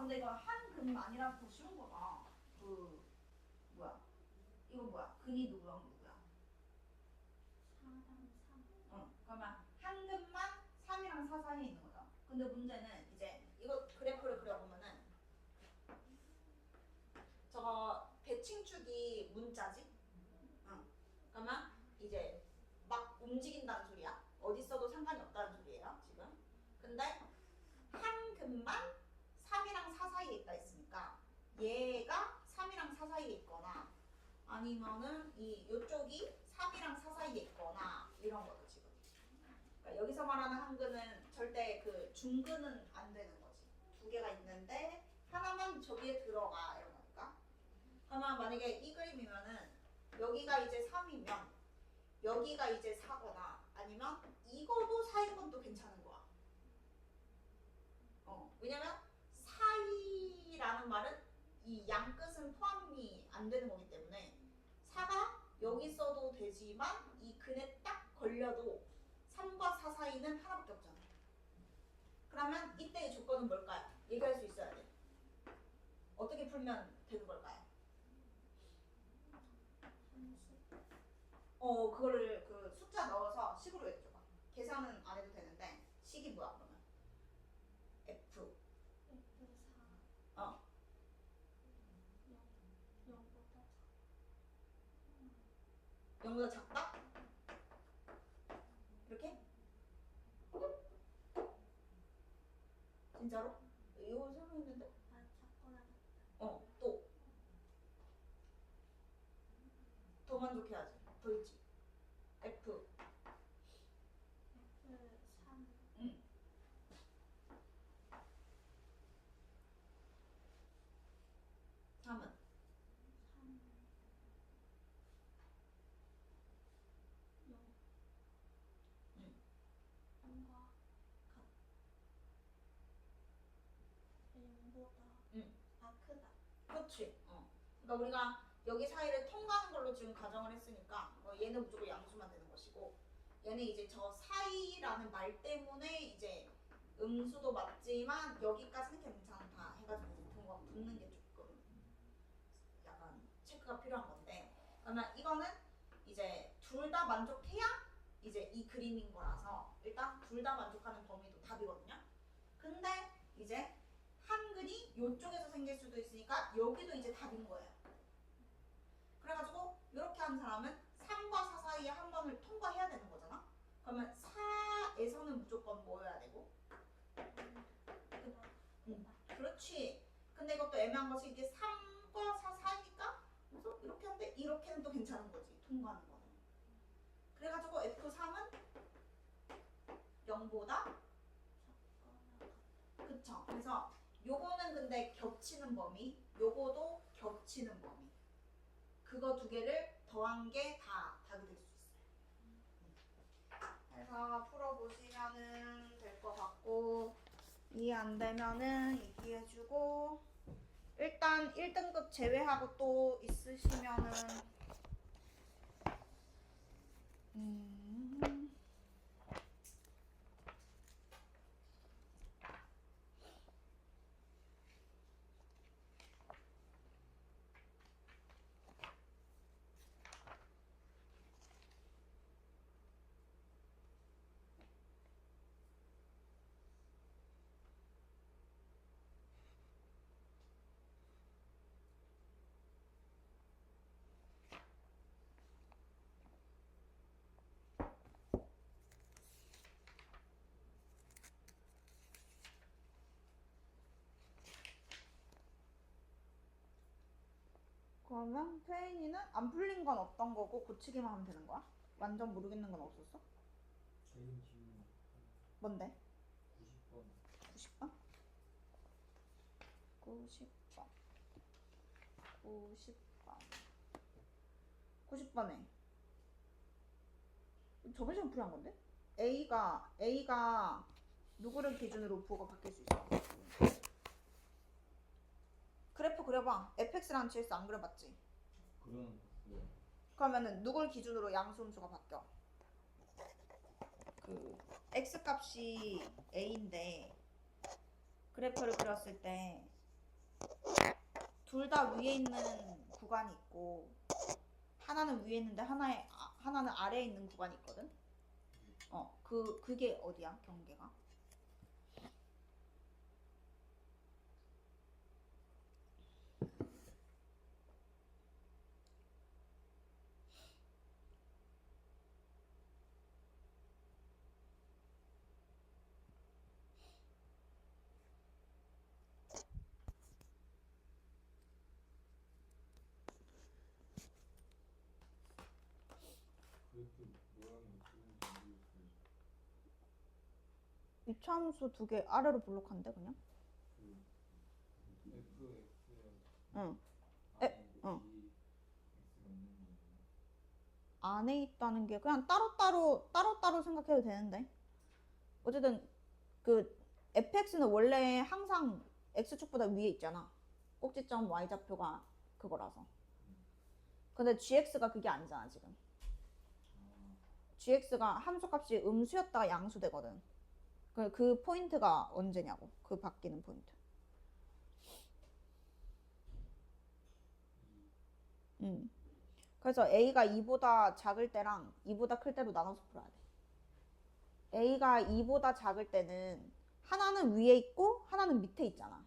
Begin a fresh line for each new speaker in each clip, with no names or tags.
근데 이거 한 근이 아니라 더 쉬운 거다. 그 뭐야? 이거 뭐야? 근이 누구랑 누구야?
4랑 3.
그러면 한 근만 3이랑 4 사이에 있는 거죠. 근데 문제는 이제 이거 그래프를 그려보면은 저거 대칭축이 문자지? 그러면 이제 막 움직인다는 소리야. 어디 있어도 상관이 없다는 소리예요, 지금. 근데 한 근만 3이랑 4 사이에 있다 했으니까 얘가 3이랑 4 사이에 있거나 아니면은 요쪽이 3이랑 4 사이에 있거나 이런 거죠, 지금. 그러니까 여기서 말하는 한 근은 절대 그 중근은 안 되는 거지. 두 개가 있는데 하나만 저기에 들어가 이런 거니까. 그러면 만약에 이 그림이면은 여기가 이제 3이면 여기가 이제 4거나 아니면 이거도 4인 건 또 괜찮은 거야. 왜냐면 사이라는 말은 이 양 끝은 포함이 안 되는 거기 때문에 4가 여기 써도 되지만 이 근에 딱 걸려도 3과 4 사이는 하나밖에 없잖아. 그러면 이때의 조건은 뭘까요? 얘기할 수 있어야 돼. 어떻게 풀면 되는 걸까요? 그거를 그 숫자 넣어서 식으로 해줘봐. 계산은 안 해도 되는데 식이 뭐야 그러면? F.
F4. 0보다
0보다 작다? 이렇게? 진짜로? 이거 설명했는데?
작거나 같다.
또. 더 만족해야지. 더 있지. F.
F3.
3은?
3. 0. 0과 같. 0보다 크다.
그렇지. 그러니까 우리가 여기 사이를 통과하는 걸로 지금 가정을 했으니까 얘는 무조건 양수만 되는 것이고 얘는 이제 저 사이라는 말 때문에 이제 음수도 맞지만 여기까지는 괜찮다 해가지고 이제 통과 붙는 게 조금 약간 체크가 필요한 건데 그러면 이거는 이제 둘 다 만족해야 이제 이 그림인 거라서 일단 둘 다 만족하는 범위도 답이거든요. 근데 이제 한 근이 이쪽에서 생길 수도 있으니까 여기도 이제 답인 거예요. 그래가지고 이렇게 한 사람은 3과 4 사이에 한 번을 통과해야 되는 거잖아. 그러면 4에서는 무조건 뭐여야 되고? 그렇지. 근데 이것도 애매한 것이 이게 3과 4 사이니까 그래서 이렇게 하는데 이렇게는 또 괜찮은 거지. 통과하는 거는. 그래가지고 F3은 0보다 그쵸. 그래서 요거는 근데 겹치는 범위, 요거도 겹치는 범위. 그거 두 개를 더한 게 다 답이 될 수 있어요. 그래서 풀어보시면은 될 것 같고 이해 안 되면은 얘기해주고 일단 1등급 제외하고 또 있으시면은 그러면 태인이는 안 풀린 건 어떤 거고 고치기만 하면 되는 거야? 완전 모르겠는 건 없었어?
개인 질문
뭔데?
90번
90번? 90번 90번 90번에 저번 시간 풀이한 건데? A가 누구를 기준으로 부호가 바뀔 수 있어? 그래프 그려봐. fx랑 gx 안 그려봤지?
그런
그러면은 누굴 기준으로 양수음수가 바뀌어? 그 x 값이 a인데 그래프를 그렸을 때 둘 다 위에 있는 구간이 있고 하나는 위에 있는데 하나는 아래에 있는 구간이 있거든. 그게 어디야 경계가?
그래프 모양이 어떻게 되는지 모르겠어요.
이차함수 두 개 아래로 블록한데 그냥?
그 fx야.
응.
안에
응.
b x가 있는 거예요.
안에 있다는 게 그냥 따로따로 생각해도 되는데 어쨌든 그 fx는 원래 항상 x축보다 위에 있잖아. 꼭지점 y좌표가 그거라서. 근데 gx가 그게 아니잖아 지금. gx가 함수값이 음수였다가 양수되거든. 그 포인트가 언제냐고. 그 바뀌는 포인트. 그래서 a가 2보다 작을 때랑 2보다 클 때로 나눠서 풀어야 돼. a가 2보다 작을 때는 하나는 위에 있고 하나는 밑에 있잖아.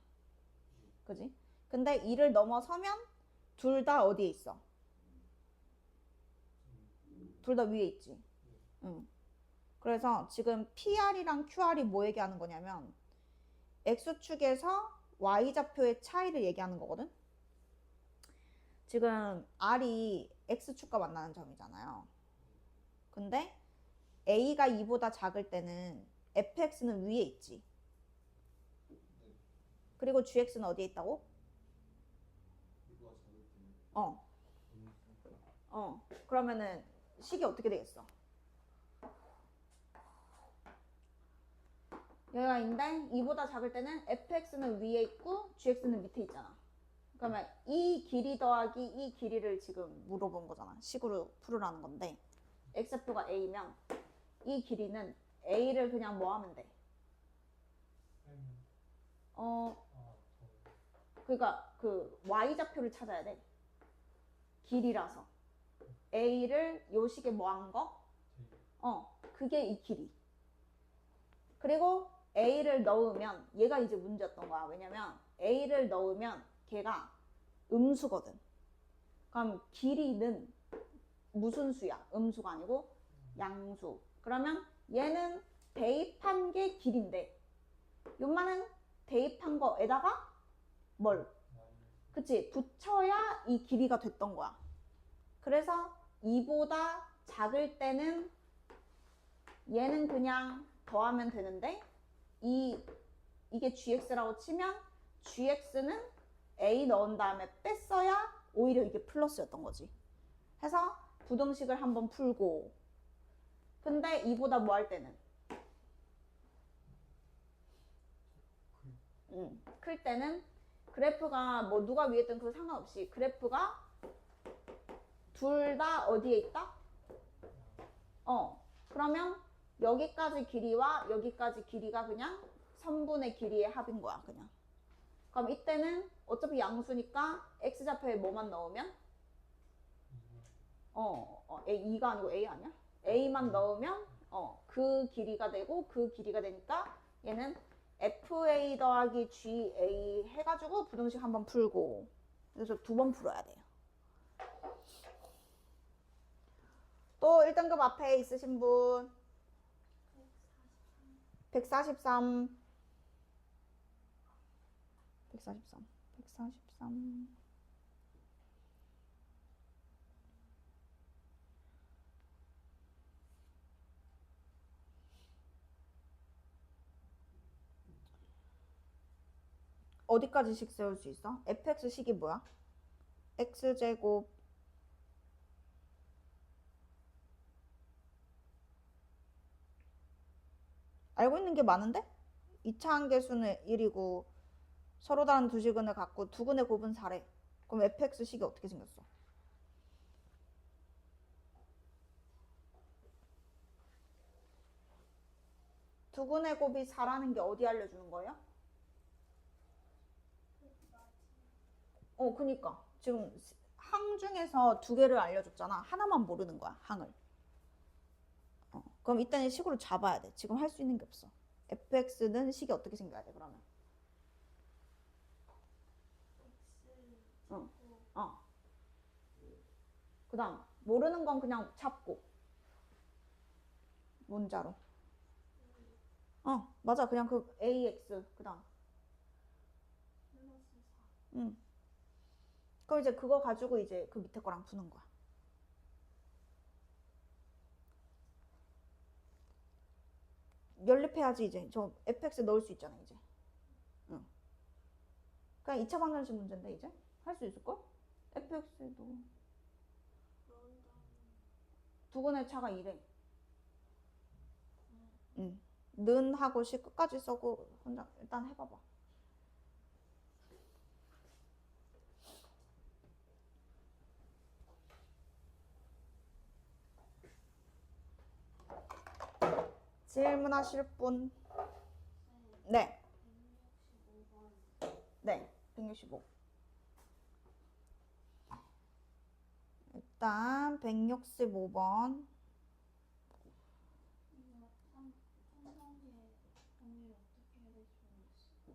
그지? 근데 2를 넘어서면 둘 다 어디에 있어? 둘 다 위에 있지. 응. 그래서 지금 PR이랑 QR이 뭐 얘기하는 거냐면 X축에서 Y좌표의 차이를 얘기하는 거거든. 지금 R이 X축과 만나는 점이잖아요. 근데 A가 2보다 작을 때는 fx는 위에 있지. 그리고 gx는 어디에 있다고? 그러면은 식이 어떻게 되겠어? 여기가 있는데 2보다 작을 때는 fx는 위에 있고 gx는 밑에 있잖아. 그러면 이 길이 더하기 이 길이를 지금 물어본 거잖아. 식으로 풀으라는 건데 x표가 a면 이 길이는 a를 그냥 뭐 하면 돼? 그러니까 그 y좌표를 찾아야 돼. 길이라서 a를 요 식에 뭐 한 거? 그게 이 길이. 그리고 a를 넣으면 얘가 이제 문제였던 거야. 왜냐면 a를 넣으면 걔가 음수거든. 그럼 길이는 무슨 수야? 음수가 아니고 양수. 그러면 얘는 대입한 게 길인데 요만은 대입한 거에다가 뭘? 그치? 붙여야 이 길이가 됐던 거야. 그래서 2보다 작을 때는 얘는 그냥 더하면 되는데 이게 gx라고 치면 gx는 a 넣은 다음에 뺐어야 오히려 이게 플러스였던 거지. 해서 부등식을 한번 풀고 근데 2보다 뭐 할 때는? 클 때는 그래프가 뭐 누가 위에 있든 그거 상관없이 그래프가 둘 다 어디에 있다? 그러면 여기까지 길이와 여기까지 길이가 그냥 선분의 길이의 합인 거야 그냥. 그럼 이때는 어차피 양수니까 x좌표에 뭐만 넣으면 2가 아니고 a 아니야? a만 넣으면 그 길이가 되고 그 길이가 되니까 얘는 fa 더하기 ga 해가지고 부등식 한번 풀고 그래서 두 번 풀어야 돼요. 또 1등급 앞에 있으신 분 143 어디까지식 세울 수 있어? fx식이 뭐야? x제곱 알고 있는 게 많은데? 2차 한계수는 1이고 서로 다른 두 식은을 갖고 두근의 곱은 4래. 그럼 fx식이 어떻게 생겼어? 두근의 곱이 4라는 게 어디 알려주는 거예요? 그니까 지금 항 중에서 두 개를 알려줬잖아. 하나만 모르는 거야, 항을. 그럼 일단 이 식으로 잡아야 돼. 지금 할 수 있는 게 없어. fx는 식이 어떻게 생겨야 돼, 그러면?
X
어.
잡고
그 다음, 모르는 건 그냥 잡고. 문자로. 맞아. 그냥 그 ax. 그 다음.
플러스 4.
응. 그럼 이제 그거 가지고 이제 그 밑에 거랑 푸는 거야. 연립해야지 이제. 저 fx 넣을 수 있잖아, 이제. 응. 그냥 2차 방정식 문제인데, 이제? 할 수 있을걸? fx도. 두근의 차가 2래. 응. 는 하고 식 끝까지 써고 혼자 일단 해봐봐. 질문하실 분? 네.
165번.
네. 165. 일단 165번.
이거 삼성계 정리를 어떻게 해야 될지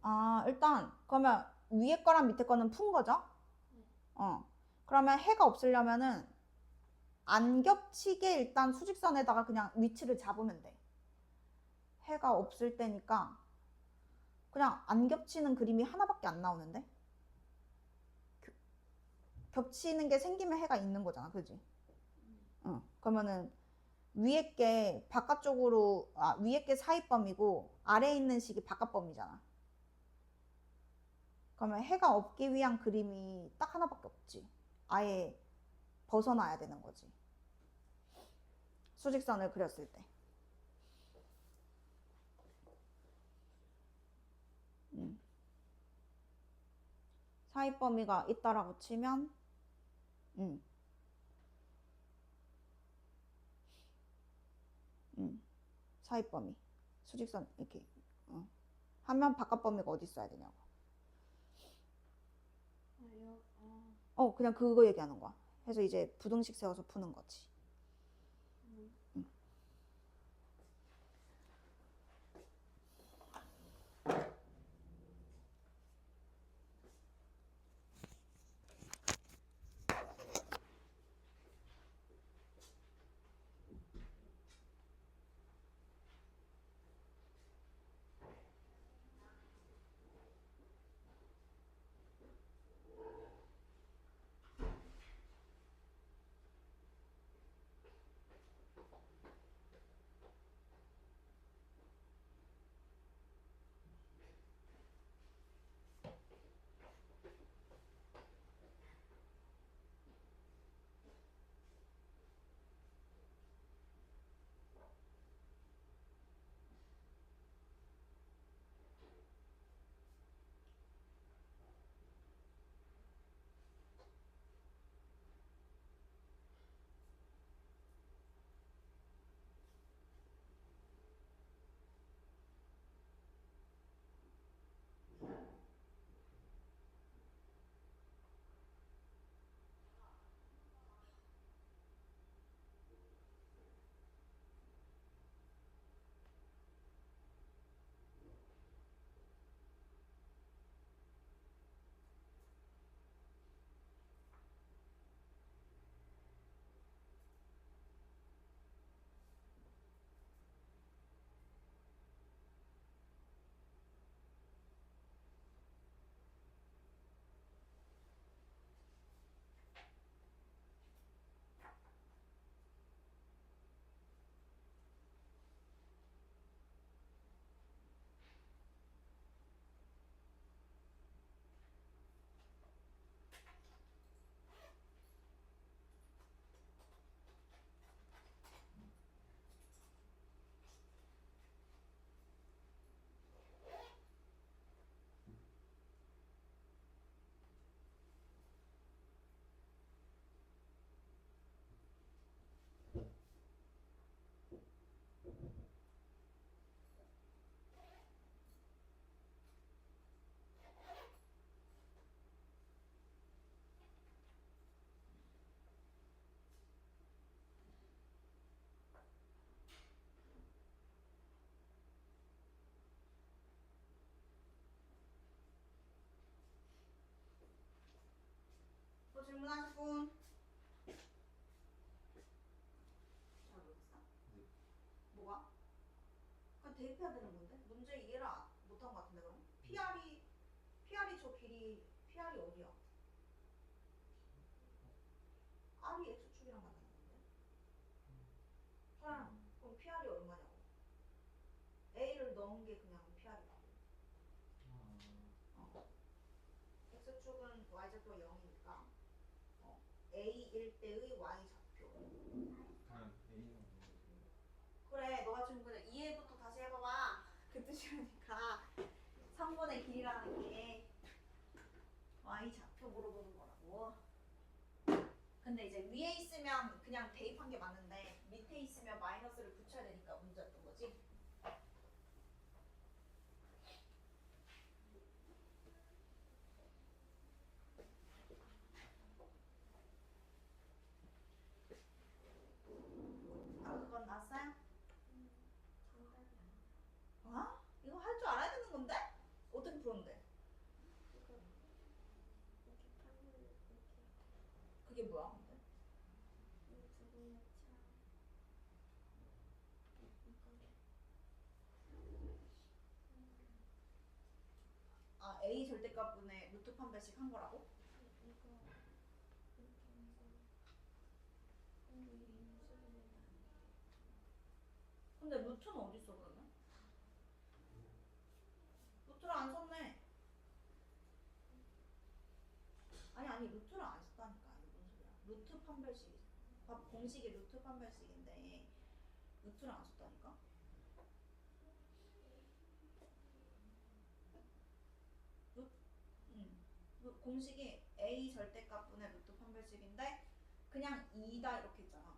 모르겠어.
일단 그러면 위에 거랑 밑에 거는 푼 거죠?
네.
그러면 해가 없으려면은 안 겹치게 일단 수직선에다가 그냥 위치를 잡으면 돼. 해가 없을 때니까 그냥 안 겹치는 그림이 하나밖에 안 나오는데? 겹치는 게 생기면 해가 있는 거잖아, 그지? 그러면은 위에 게 바깥쪽으로, 위에 게 사이범이고 아래에 있는 식이 바깥범이잖아. 그러면 해가 없기 위한 그림이 딱 하나밖에 없지. 아예 벗어나야 되는 거지. 수직선을 그렸을 때. 사이범위가 있다라고 치면 사이범위. 수직선 이렇게 하면 바깥범위가 어디 있어야 되냐고. 그냥 그거 얘기하는 거야. 그래서 이제 부등식 세워서 푸는 거지. 질문하실 분? 잘 모르겠어?
네.
뭐가? 그냥 대입해야 되는 건데? 문제 이해를 못한 것 같은데 그럼? PR이 저 길이 PR이 어디야? R이 X축이랑 만나는 건데? 그럼 PR이 얼마냐고? A를 넣은 게 그냥 PR이라고.
아,
X축은 Y좌표가 0이니까 A일 때의 Y 좌표.
그냥 A만 넣는 거죠.
그래, 너가 지금 그냥 이해부터 다시 해봐봐. 그 뜻이라니까. 3번의 길이라는 게 Y 좌표 물어보는 거라고. 근데 이제 위에 있으면 그냥 대입한 게 맞는데 밑에 있으면 마이너스를 붙여야 되니까 문제였던 거지. 아, 그건 났어요?
정답이 아니야.
어? 이거 할 줄 알아야 되는 건데? 어떻게 풀었는데?
이거 이렇게 판을 이렇게
그게 뭐야 근데?
이 두 개의 차
아, A 절대값분의 루트 판별식 한 거라고?
이거 이렇게 해서 한개 있는 수준이 아니에요.
근데 루트는 어디 있어 그러면? 루트를 안 썼네. 아니 루트를 안 썼다니까. 아니 뭔 소리야? 루트 판별식 공식이 루트 판별식인데 루트를 안 썼다니까? 루, 공식이 A 절대값분의 루트 판별식인데 그냥 2다 이렇게 있잖아.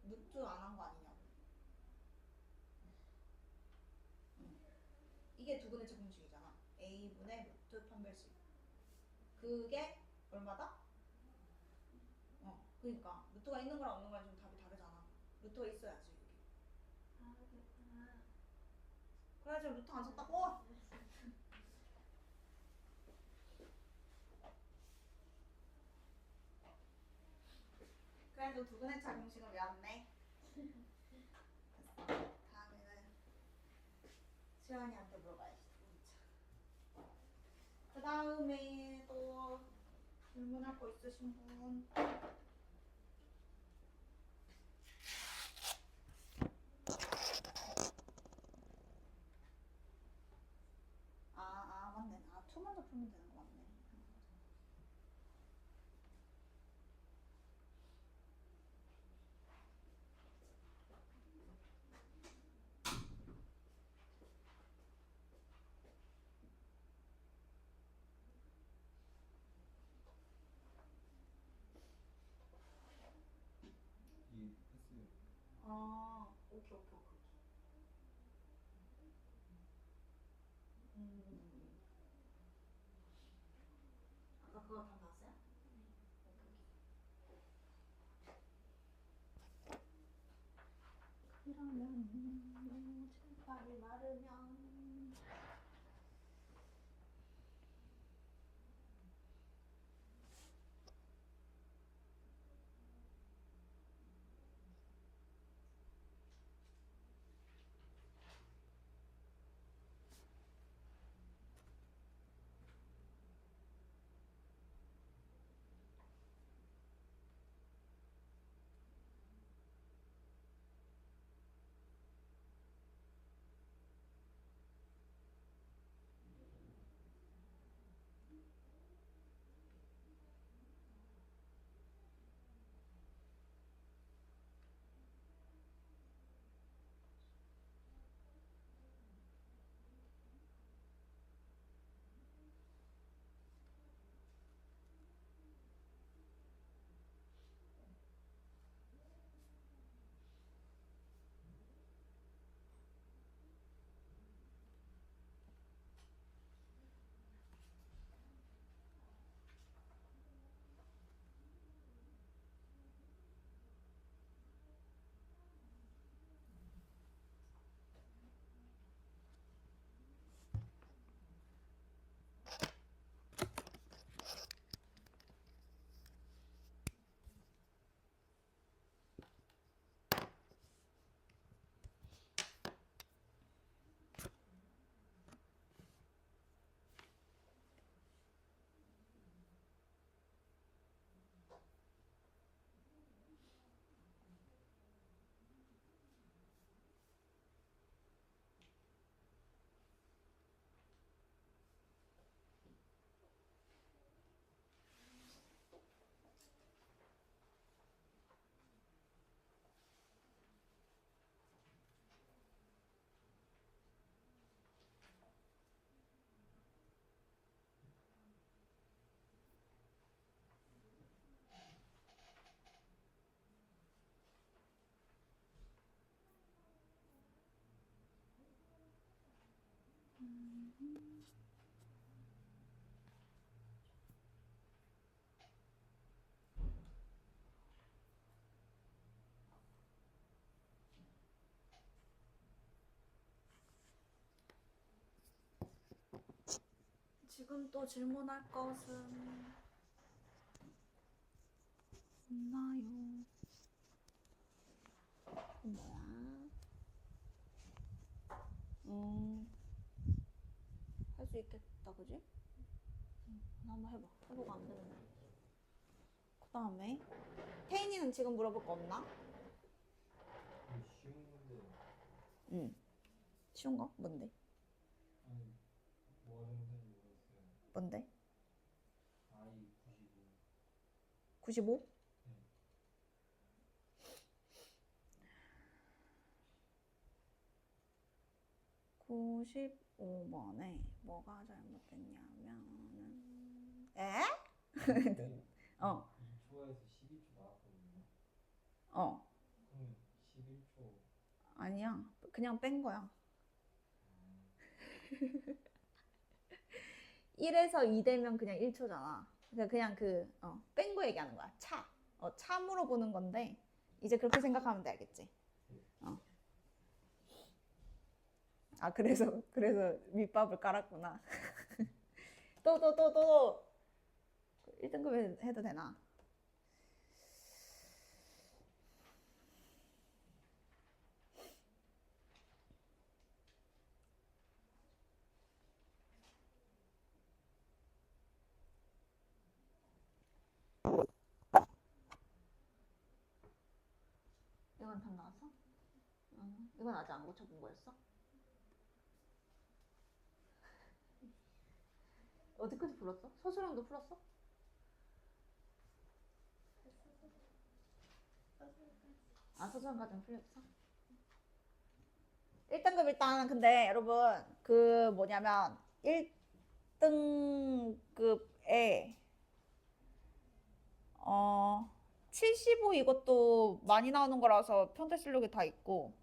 루트 안 한 거 아니냐고. 이게 두분의 공식이잖아. A분의 루트 판별식. 그게 얼마다? 그러니까 루트가 있는 거랑 없는 거랑 좀 답이 다르잖아. 루트가 있어야지 여기.
아 그렇구나.
그래야지 루트 안 썼다고? 그래도 두분의 차 공식을 외웠네. 됐어. 다음에는 수연이한테 물어봐야지. 두분의 차. 그 다음에 또 질문할 거 있으신 분? 맞네. 투만 더 풀면 되는 거 맞네.
이해했어요.
오케이. 아까 그거 다 봤어요? 그러면 제발 마르면 지금 또 질문할 것은 없나요? 뭐야? 할 수 있겠다, 그지? 한번 해봐. 해보고 안 되면. 그 다음에 태인이는 지금 물어볼 거 없나?
쉬운 건데.
응. 쉬운 거? 뭔데?
아니 뭐가 정답인지 모르겠어요.
뭔데?
I 95.
95?
네.
95번에 뭐가 잘못됐냐면은 에? 어.
2초에서 12초 나왔거든요.
어.
그러면 11초.
아니야. 그냥 뺀 거야. 1에서 2 되면 그냥 1초잖아. 그냥 뺀 거 얘기하는 거야. 차 물어보는 건데, 이제 그렇게 생각하면 돼, 알겠지? 아, 그래서 밑밥을 깔았구나. 또. 1등급 해도 되나? 이건 다 나왔어? 이건 아직 안 고쳐본 거였어? 어디까지 풀었어? 서술형도 풀었어? 아, 서술형까지는 풀렸어? 1등급 일단 근데 여러분 그 뭐냐면 1등급에 75 이것도 많이 나오는 거라서 평택실력이 다 있고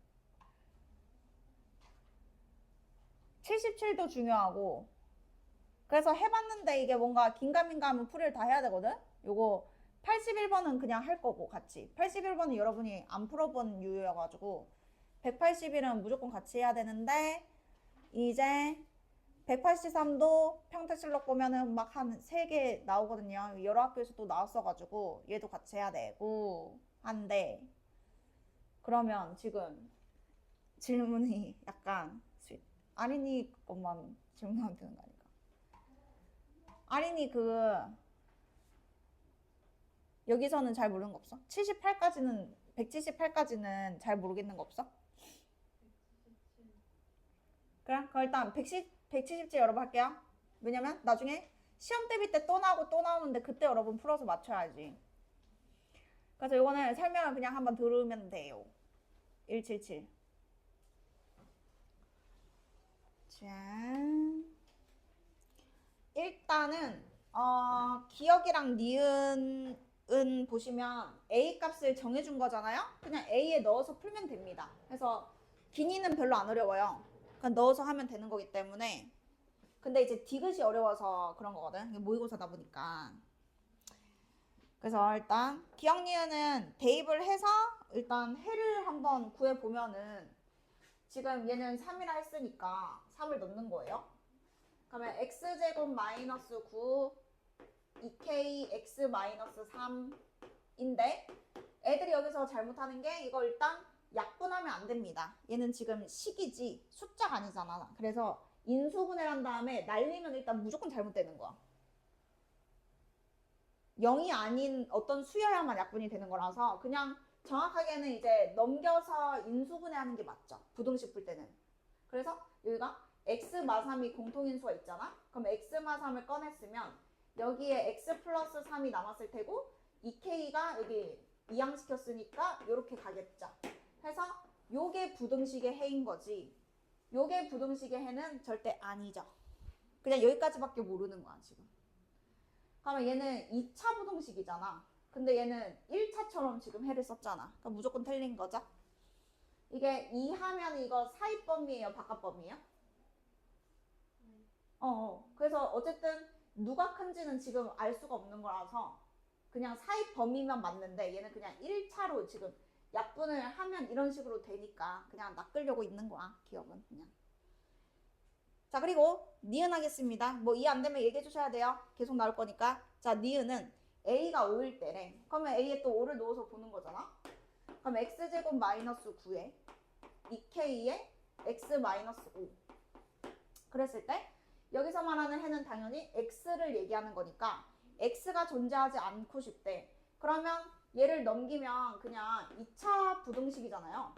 77도 중요하고 그래서 해봤는데 이게 뭔가 긴가민가하면 풀이를 다 해야 되거든? 요거 81번은 그냥 할 거고 같이 81번은 여러분이 안 풀어본 유형이어가지고 181은 무조건 같이 해야 되는데 이제 183도 평택실력 보면은 막 한 3개 나오거든요. 여러 학교에서 또 나왔어가지고 얘도 같이 해야 되고 한데 그러면 지금 질문이 약간 아린이 것만 질문하면 되는 거 아닐까? 아린이 여기서는 잘 모르는 거 없어? 178까지는 잘 모르겠는 거 없어? 그래? 그럼 일단 177 여러분 할게요. 왜냐면 나중에 시험 대비 때 또 나오고 또 나오는데 그때 여러분 풀어서 맞춰야지. 그래서 이거는 설명을 그냥 한번 들으면 돼요. 177. 자, 일단은 기억이랑 니은은 보시면 A 값을 정해준 거잖아요. 그냥 A에 넣어서 풀면 됩니다. 그래서 기니는 별로 안 어려워요. 그냥 넣어서 하면 되는 거기 때문에. 근데 이제 디귿이 어려워서 그런 거거든. 이게 모의고사다 보니까. 그래서 일단 기억 니은은 대입을 해서 일단 해를 한번 구해보면은 지금 얘는 3이라 했으니까 3을 넣는 거예요. 그러면 x제곱 마이너스 9 2k x 마이너스 3인데 애들이 여기서 잘못하는 게 이거 일단 약분하면 안 됩니다. 얘는 지금 식이지 숫자가 아니잖아. 그래서 인수분해를 한 다음에 날리면 일단 무조건 잘못되는 거야. 0이 아닌 어떤 수여야만 약분이 되는 거라서 그냥 정확하게는 이제 넘겨서 인수분해하는 게 맞죠. 부등식 풀 때는. 그래서 여기가 x마3이 공통인수가 있잖아. 그럼 x마3을 꺼냈으면 여기에 x 플러스 3이 남았을 테고 2k가 여기 이항시켰으니까 이렇게 가겠죠. 해서 요게 부등식의 해인 거지. 요게 부등식의 해는 절대 아니죠. 그냥 여기까지밖에 모르는 거야 지금. 그러면 얘는 2차 부등식이잖아. 근데 얘는 1차처럼 지금 해를 썼잖아. 그럼 무조건 틀린 거죠. 이게 2 하면 이거 사이범위예요? 바깥범위예요? 그래서 어쨌든 누가 큰지는 지금 알 수가 없는 거라서 그냥 사이범위만 맞는데 얘는 그냥 1차로 지금 약분을 하면 이런 식으로 되니까 그냥 낚으려고 있는 거야. 기억은 그냥. 자, 그리고 니은 하겠습니다. 뭐 이해 안 되면 얘기해 주셔야 돼요. 계속 나올 거니까. 자, 니은은 a가 5일 때래. 그러면 a에 또 5를 넣어서 보는 거잖아. 그럼 x제곱 마이너스 9에 2k에 x 마이너스 5. 그랬을 때 여기서 말하는 해는 당연히 x를 얘기하는 거니까 x가 존재하지 않고 싶대. 그러면 얘를 넘기면 그냥 2차 부등식이잖아요.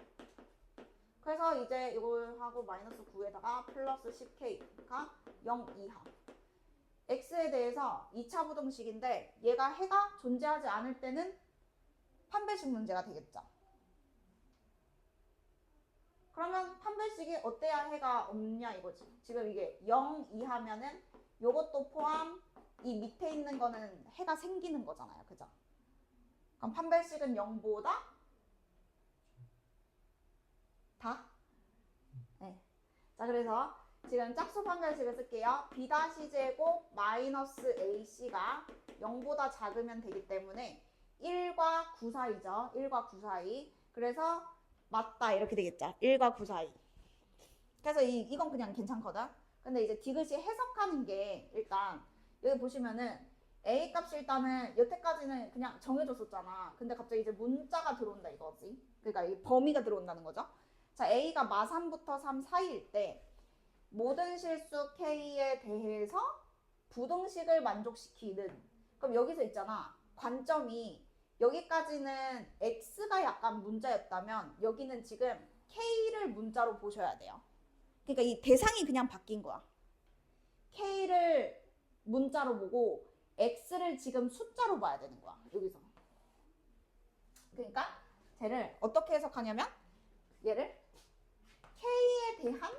그래서 이제 이걸 하고 마이너스 9에다가 플러스 10k가 0 이하. x에 대해서 2차 부등식인데 얘가 해가 존재하지 않을 때는 판별식 문제가 되겠죠. 그러면 판별식이 어때야 해가 없냐 이거지. 지금 이게 0 이하면은 요것도 포함 이 밑에 있는 거는 해가 생기는 거잖아요. 그죠? 그럼 판별식은 0보다 다? 네. 자, 그래서 지금 짝수 판별식을 쓸게요. b-제곱 마이너스 ac가 0보다 작으면 되기 때문에 1과 9 사이죠. 1과 9 사이. 그래서 맞다 이렇게 되겠죠. 1과 9 사이. 그래서 이건 그냥 괜찮거든. 근데 이제 디귿이 해석하는 게 일단 여기 보시면은 a 값이 일단은 여태까지는 그냥 정해줬었잖아. 근데 갑자기 이제 문자가 들어온다 이거지. 그러니까 이 범위가 들어온다는 거죠. 자, a가 마3부터 3 사이일 때 모든 실수 k에 대해서 부등식을 만족시키는. 그럼 여기서 있잖아. 관점이 여기까지는 x가 약간 문자였다면 여기는 지금 k를 문자로 보셔야 돼요. 그러니까 이 대상이 그냥 바뀐 거야. k를 문자로 보고 x를 지금 숫자로 봐야 되는 거야. 여기서. 그러니까 쟤를 어떻게 해석하냐면 얘를 k에 대한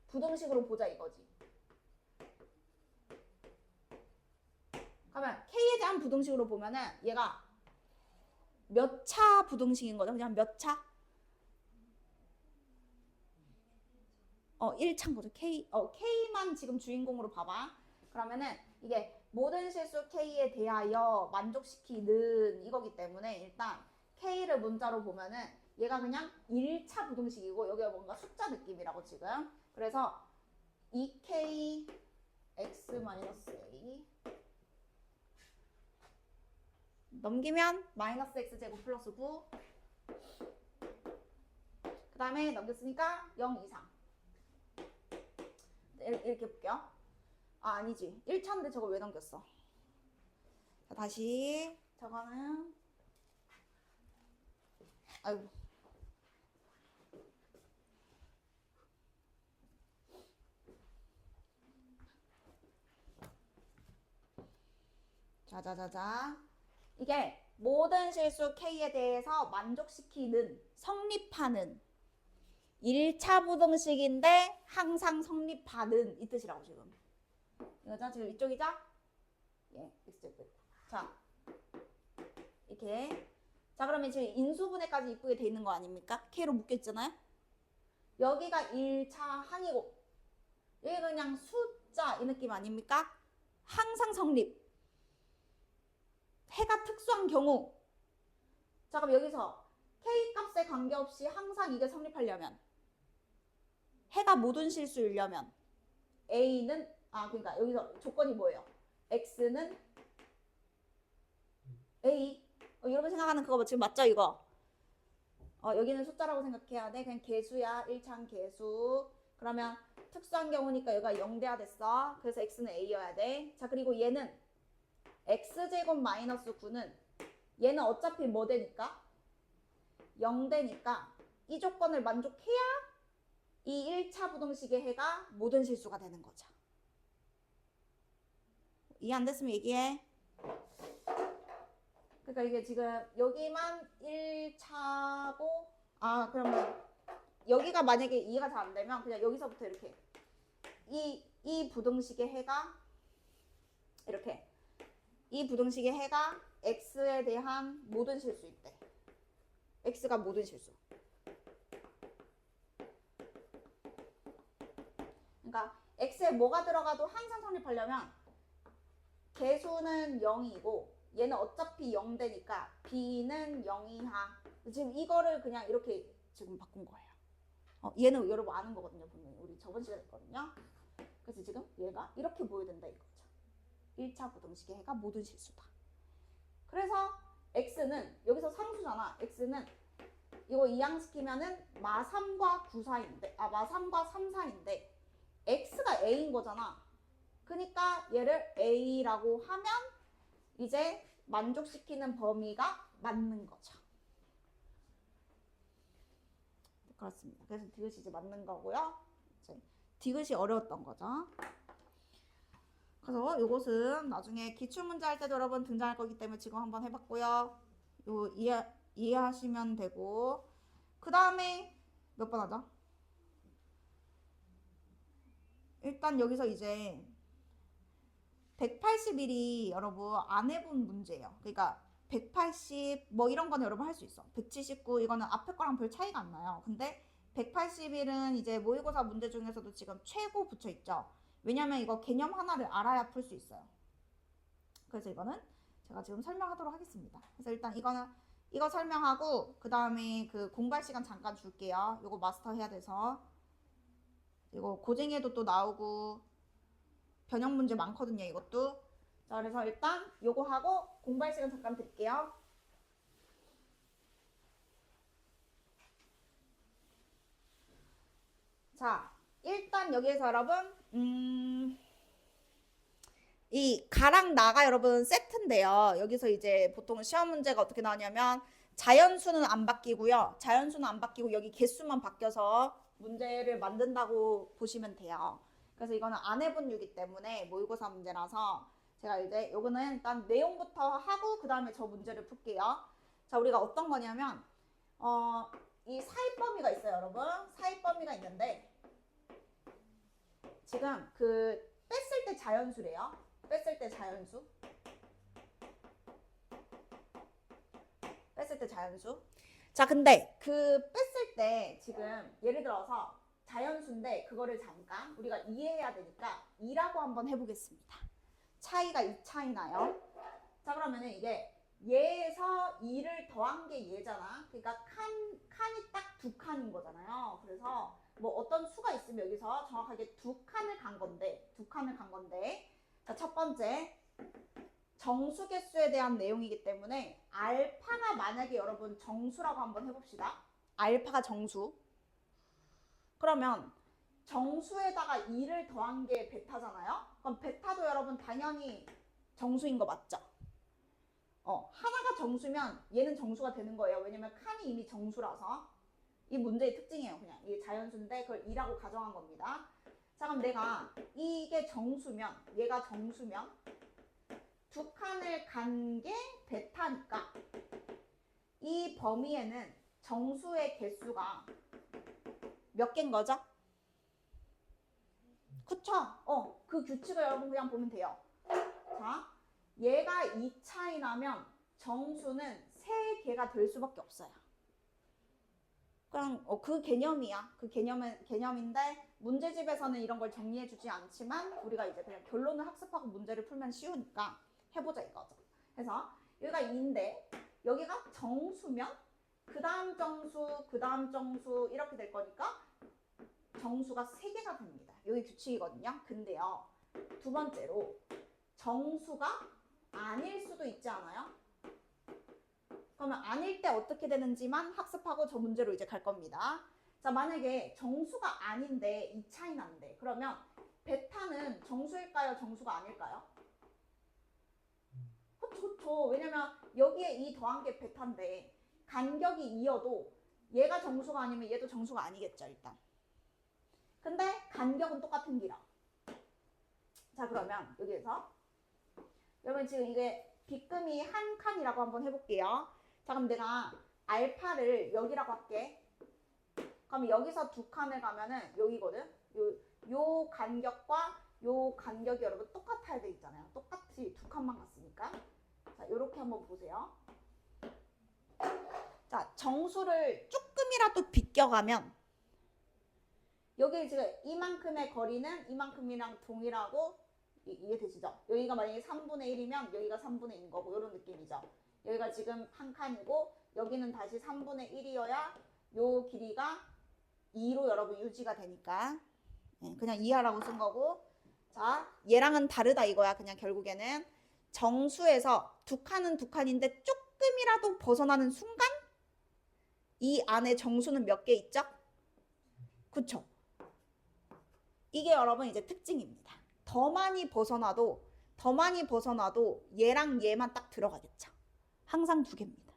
부등식으로 보자 이거지. 그러면 k에 대한 부등식으로 보면은 얘가 몇 차 부등식인 거죠? 그냥 몇 차? 1차인 거죠. k만 지금 주인공으로 봐봐. 그러면은 이게 모든 실수 k에 대하여 만족시키는 이거기 때문에 일단 k를 문자로 보면은 얘가 그냥 1차 부등식이고 여기가 뭔가 숫자 느낌이라고 지금. 그래서 2k x-a 넘기면 마이너스 x제곱 플러스 9. 그 다음에 넘겼으니까 0 이상. 이렇게 볼게요. 아, 아니지. 1차인데 저걸 왜 넘겼어? 자, 다시 저거는 아이고. 자자자자. 이게 모든 실수 K에 대해서 만족시키는, 성립하는 1차 부등식인데 항상 성립하는 이 뜻이라고 지금. 이거죠? 지금 이쪽이죠? 예, x제곱. 자, 이렇게. 자, 그러면 지금 인수분해까지 이쁘게 돼 있는 거 아닙니까? K로 묶여있잖아요? 여기가 1차 항이고 여기가 그냥 숫자 이 느낌 아닙니까? 항상 성립. 해가 특수한 경우. 자, 그럼 여기서 K 값에 관계없이 항상 이게 성립하려면 해가 모든 실수이려면 A는 그러니까 여기서 조건이 뭐예요? X는 A. 여러분 생각하는 그거 지금 맞죠 이거? 여기는 숫자라고 생각해야 돼. 그냥 개수야. 1차항 개수. 그러면 특수한 경우니까 여기가 0대야 됐어. 그래서 X는 A여야 돼. 자, 그리고 얘는 X제곱 마이너스 9는 얘는 어차피 뭐 되니까? 0대니까 이 조건을 만족해야 이 1차 부등식의 해가 모든 실수가 되는 거죠. 이해 안 됐으면 얘기해. 그러니까 이게 지금 여기만 1차고 그러면 여기가 만약에 이해가 잘 안 되면 그냥 여기서부터 이렇게 이 부등식의 해가 이렇게 이 부등식의 해가 x에 대한 모든 실수 있대. x가 모든 실수. 그러니까 x에 뭐가 들어가도 항상 성립하려면 개수는 0이고 얘는 어차피 0대니까 b는 0 이하. 지금 이거를 그냥 이렇게 지금 바꾼 거예요. 얘는 여러분 아는 거거든요. 분명히 우리 저번 시간에 했거든요. 그래서 지금 얘가 이렇게 보여야 된다 이거죠. 1차 부등식의 해가 모든 실수다. 그래서 x는 여기서 상수잖아. x는 이거 이항시키면은 마3과 9 사이인데 마3과 3 사이인데 x가 a인 거잖아. 그러니까 얘를 a라고 하면 이제 만족시키는 범위가 맞는 거죠. 그렇습니다. 그래서 디귿이 이제 맞는 거고요. 이제 디귿이 어려웠던 거죠. 그래서 이것은 나중에 기출문제 할 때도 여러분 등장할 거기 때문에 지금 한번 해봤고요. 요 이해하시면 되고, 그 다음에 몇 번 하죠? 일단 여기서 이제 181이 여러분 안 해본 문제예요. 그러니까 180 뭐 이런 거는 여러분 할 수 있어. 179 이거는 앞에 거랑 별 차이가 안 나요. 근데 181은 이제 모의고사 문제 중에서도 지금 최고 붙여 있죠. 왜냐면 이거 개념 하나를 알아야 풀 수 있어요. 그래서 이거는 제가 지금 설명하도록 하겠습니다. 그래서 일단 이거 설명하고 그 다음에 그 공부할 시간 잠깐 줄게요. 이거 마스터 해야 돼서. 이거 고쟁이에도 또 나오고 변형 문제 많거든요, 이것도. 자, 그래서 일단 요거 하고 공부할 시간 잠깐 드릴게요. 자, 일단 여기에서 여러분 이 가랑 나가 여러분 세트인데요. 여기서 이제 보통 시험 문제가 어떻게 나오냐면 자연수는 안 바뀌고요. 자연수는 안 바뀌고 여기 개수만 바뀌어서 문제를 만든다고 보시면 돼요. 그래서 이거는 안 해본 유기 때문에 모의고사 문제라서 제가 이제 요거는 일단 내용부터 하고 그 다음에 저 문제를 풀게요. 자, 우리가 어떤 거냐면 이 사입 범위가 있어요, 여러분. 사입 범위가 있는데 지금 그 뺐을 때 자연수래요. 뺐을 때 자연수. 뺐을 때 자연수. 자, 근데 그 뺐을 때 지금 예를 들어서 자연수인데 그거를 잠깐 우리가 이해해야 되니까 2라고 한번 해보겠습니다. 차이가 2차이 나요. 자, 그러면은 이게 얘에서 2를 더한 게 얘잖아. 그러니까 칸이 딱 2칸인 거잖아요. 그래서 뭐 어떤 수가 있으면 여기서 정확하게 2칸을 간 건데 자, 첫 번째 정수 개수에 대한 내용이기 때문에 알파가 만약에 여러분 정수라고 한번 해봅시다. 알파가 정수. 그러면 정수에다가 2를 더한 게 베타잖아요. 그럼 베타도 여러분 당연히 정수인 거 맞죠? 하나가 정수면 얘는 정수가 되는 거예요. 왜냐면 칸이 이미 정수라서. 이 문제의 특징이에요. 그냥 이게 자연수인데 그걸 2라고 가정한 겁니다. 자, 그럼 내가 이게 정수면 얘가 정수면 2칸을 간 게 베타니까 이 범위에는 정수의 개수가 몇 개인 거죠? 그쵸? 그 규칙을 여러분 그냥 보면 돼요. 자, 얘가 2차이 나면 정수는 3개가 될 수밖에 없어요. 그냥 그 개념이야. 그 개념인데 문제집에서는 이런 걸 정리해주지 않지만 우리가 이제 그냥 결론을 학습하고 문제를 풀면 쉬우니까 해보자 이거죠. 그래서 여기가 2인데 여기가 정수면 그 다음 정수, 그 다음 정수 이렇게 될 거니까 정수가 3개가 됩니다. 여기 규칙이거든요. 근데요, 두 번째로 정수가 아닐 수도 있지 않아요? 그러면 아닐 때 어떻게 되는지만 학습하고 저 문제로 이제 갈 겁니다. 자, 만약에 정수가 아닌데 2차이 난대. 그러면 베타는 정수일까요? 정수가 아닐까요? 그쵸. 왜냐면 여기에 2 더한 게 베타인데 간격이 2여도 얘가 정수가 아니면 얘도 정수가 아니겠죠, 일단. 근데 간격은 똑같은 길어. 자, 그러면 여기에서 여러분 지금 이게 빗금이 한 칸이라고 한번 해볼게요. 자, 그럼 내가 알파를 여기라고 할게. 그럼 여기서 2칸을 가면은 여기거든. 요 간격과 요 간격이 여러분 똑같아야 돼 있잖아요. 똑같이 2칸만 갔으니까. 자, 요렇게 한번 보세요. 자, 정수를 조금이라도 비껴가면 여기 지금 이만큼의 거리는 이만큼이랑 동일하고 이해되시죠? 여기가 만약에 3분의 1이면 여기가 3분의 1인 거고 이런 느낌이죠. 여기가 지금 한 칸이고 여기는 다시 3분의 1이어야 요 길이가 2로 여러분 유지가 되니까 그냥 이하라고 쓴 거고. 자, 얘랑은 다르다 이거야. 그냥 결국에는 정수에서 두 칸은 두 칸인데 조금이라도 벗어나는 순간 이 안에 정수는 몇 개 있죠? 그쵸? 이게 여러분 이제 특징입니다. 더 많이 벗어나도 얘랑 얘만 딱 들어가겠죠. 항상 두 개입니다.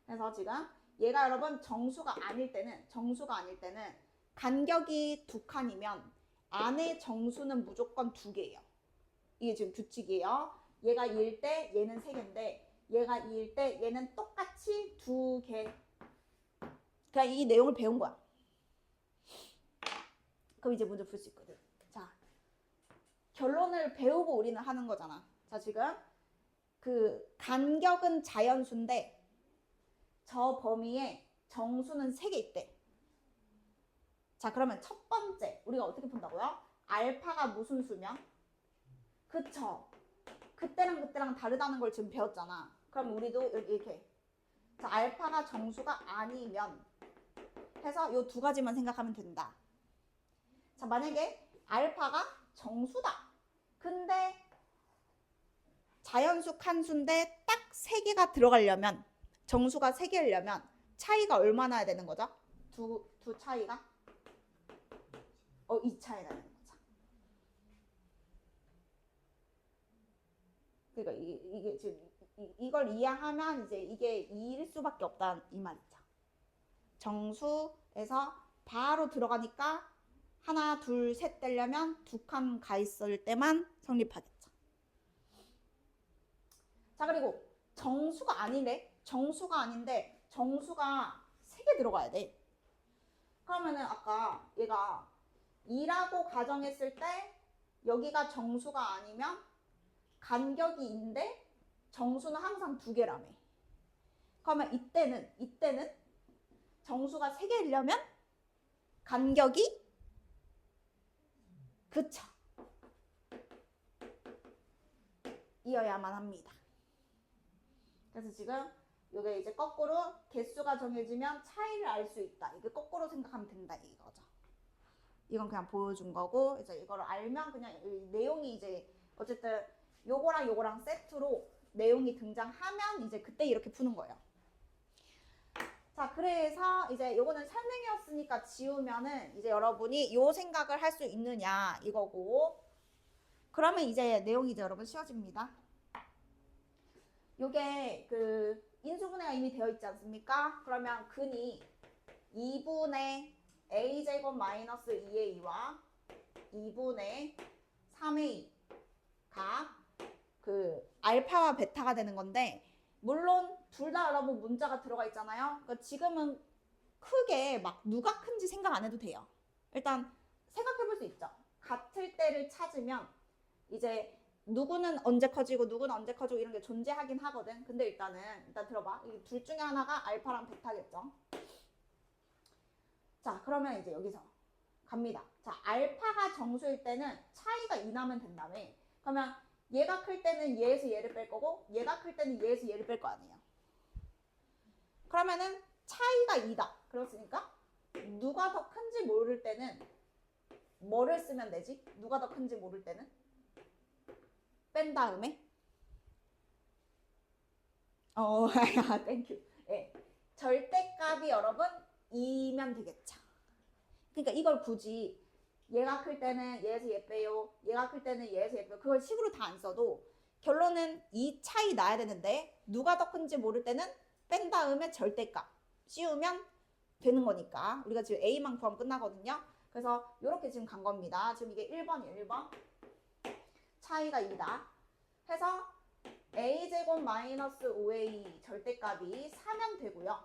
그래서 지금 얘가 여러분 정수가 아닐 때는 간격이 두 칸이면 안에 정수는 무조건 두 개예요. 이게 지금 규칙이에요. 얘가 2일 때 얘는 3개인데 얘가 2일 때 얘는 똑같이 2개. 그냥 이 내용을 배운 거야. 그럼 이제 문제 풀 수 있거든. 자, 결론을 배우고 우리는 하는 거잖아. 자, 지금 그 간격은 자연수인데 저 범위에 정수는 3개 있대. 자, 그러면 첫 번째 우리가 어떻게 푼다고요? 알파가 무슨 수면? 그쵸? 그때랑 다르다는 걸 지금 배웠잖아. 그럼 우리도 이렇게 자, 알파가 정수가 아니면 해서 요 두 가지만 생각하면 된다. 자, 만약에 알파가 정수다. 근데 자연수 칸수인데 딱 3개가 들어가려면 정수가 3개려면 차이가 얼마나 해야 되는 거죠? 두 차이가? 2 차이가 되는 거죠. 그러니까 이게 지금 이걸 이해하면 이제 이게 2일 수밖에 없다 이 말이죠. 정수에서 바로 들어가니까 하나, 둘, 셋 떼려면 두 칸 가 있을 때만 성립하겠죠. 자, 그리고 정수가 아닌데 정수가 3개 들어가야 돼. 그러면은 아까 얘가 2라고 가정했을 때 여기가 정수가 아니면 간격이 인데 정수는 항상 2개라며. 그러면 이때는 정수가 3개이려면 간격이 그쵸. 이어야만 합니다. 그래서 지금 이게 이제 거꾸로 개수가 정해지면 차이를 알 수 있다. 이게 거꾸로 생각하면 된다 이거죠. 이건 그냥 보여준 거고 이제 이걸 알면 그냥 이 내용이 이제 어쨌든 요거랑 세트로 내용이 등장하면 이제 그때 이렇게 푸는 거예요. 자, 그래서 이제 요거는 설명이었으니까 지우면은 이제 여러분이 요 생각을 할 수 있느냐 이거고 그러면 이제 내용이 이제 여러분 쉬워집니다. 요게 그 인수분해가 이미 되어 있지 않습니까? 그러면 근이 2분의 a제곱 마이너스 2a와 2분의 3a가 그 알파와 베타가 되는 건데 물론 둘 다 여러분 문자가 들어가 있잖아요. 그러니까 지금은 크게 막 누가 큰지 생각 안 해도 돼요. 일단 생각해 볼 수 있죠. 같을 때를 찾으면 이제 누구는 언제 커지고 누구는 언제 커지고 이런 게 존재하긴 하거든. 근데 일단 들어봐. 이 둘 중에 하나가 알파랑 베타겠죠. 자, 그러면 이제 여기서 갑니다. 자, 알파가 정수일 때는 차이가 2 나면 된다며. 그러면 얘가 클 때는 얘에서 얘를 뺄 거고 얘가 클 때는 얘에서 얘를 뺄 거 아니에요. 그러면은 차이가 2다. 그렇으니까 누가 더 큰지 모를 때는 뭐를 쓰면 되지? 누가 더 큰지 모를 때는 뺀 다음에 땡큐. 예. 절대값이 여러분 2면 되겠죠. 그러니까 이걸 굳이 얘가 클 때는 얘에서 얘 빼요. 얘가 클 때는 얘에서 얘 빼요. 그걸 식으로 다 안 써도 결론은 이 차이 나야 되는데 누가 더 큰지 모를 때는 뺀 다음에 절대값 씌우면 되는 거니까 우리가 지금 A만 구하면 끝나거든요. 그래서 이렇게 지금 간 겁니다. 지금 이게 1번이에요. 1번. 차이가 2다. 해서 A제곱 마이너스 5A 절대값이 4면 되고요.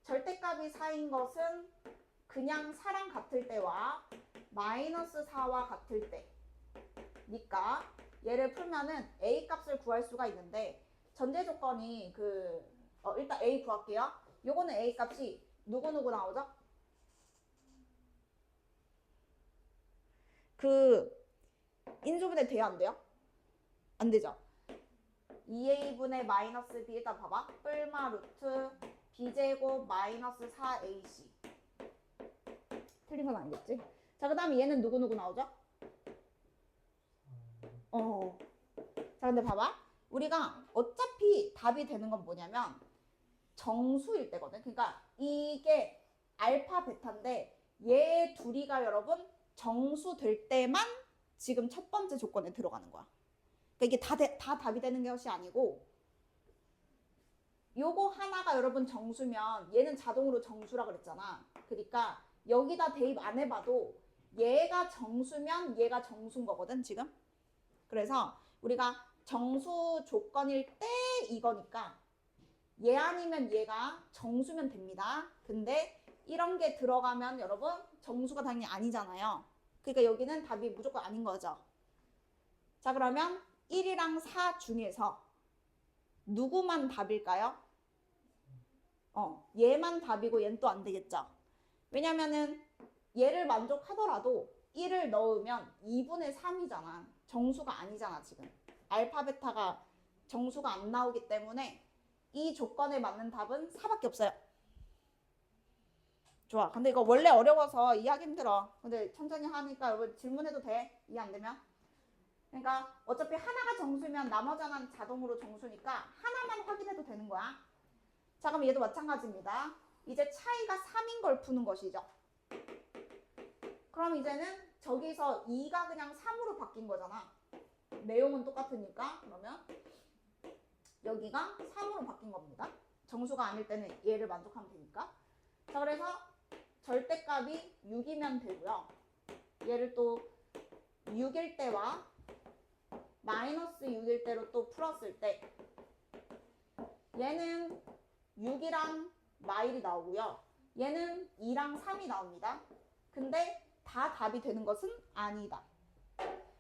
절대값이 4인 것은 그냥 4랑 같을 때와 마이너스 4와 같을 때니까 얘를 풀면은 A 값을 구할 수가 있는데 전제 조건이 일단 A 구할게요. 요거는 A 값이 누구 나오죠? 그 인수분해 돼요 안 돼요? 안 되죠. 2a분의 마이너스 b 일단 봐봐. 뿔마 루트 b제곱 마이너스 4ac 틀린 건 아니겠지? 자, 그 다음에 얘는 누구 나오죠? 자, 근데 봐봐. 우리가 어차피 답이 되는 건 뭐냐면 정수일 때거든. 그러니까 이게 알파, 베타인데 얘 둘이가 여러분 정수 될 때만 지금 첫 번째 조건에 들어가는 거야. 그러니까 이게 다 답이 되는 것이 아니고 요거 하나가 여러분 정수면 얘는 자동으로 정수라 그랬잖아. 그러니까 여기다 대입 안 해봐도 얘가 정수면 얘가 정수인 거거든 지금. 그래서 우리가 정수 조건일 때 이거니까 얘 아니면 얘가 정수면 됩니다. 근데 이런 게 들어가면 여러분 정수가 당연히 아니잖아요. 그러니까 여기는 답이 무조건 아닌 거죠. 자, 그러면 1이랑 4 중에서 누구만 답일까요? 얘만 답이고 얘는 또 안 되겠죠. 왜냐면은 얘를 만족하더라도 1을 넣으면 2분의 3이잖아. 정수가 아니잖아 지금. 알파, 베타가 정수가 안 나오기 때문에 이 조건에 맞는 답은 4밖에 없어요. 좋아. 근데 이거 원래 어려워서 이해하기 힘들어. 근데 천천히 하니까 여러분 질문해도 돼. 이해 안 되면. 그러니까 어차피 하나가 정수면 나머지 하나는 자동으로 정수니까 하나만 확인해도 되는 거야. 자, 그럼 얘도 마찬가지입니다. 이제 차이가 3인 걸 푸는 것이죠. 그럼 이제는 저기서 2가 그냥 3으로 바뀐 거잖아. 내용은 똑같으니까. 그러면 여기가 3으로 바뀐 겁니다. 정수가 아닐 때는 얘를 만족하면 되니까. 자, 그래서 절대값이 6이면 되고요. 얘를 또 6일 때와 마이너스 6일 때로 또 풀었을 때 얘는 6이랑 마일이 나오고요. 얘는 2랑 3이 나옵니다. 근데 다 답이 되는 것은 아니다.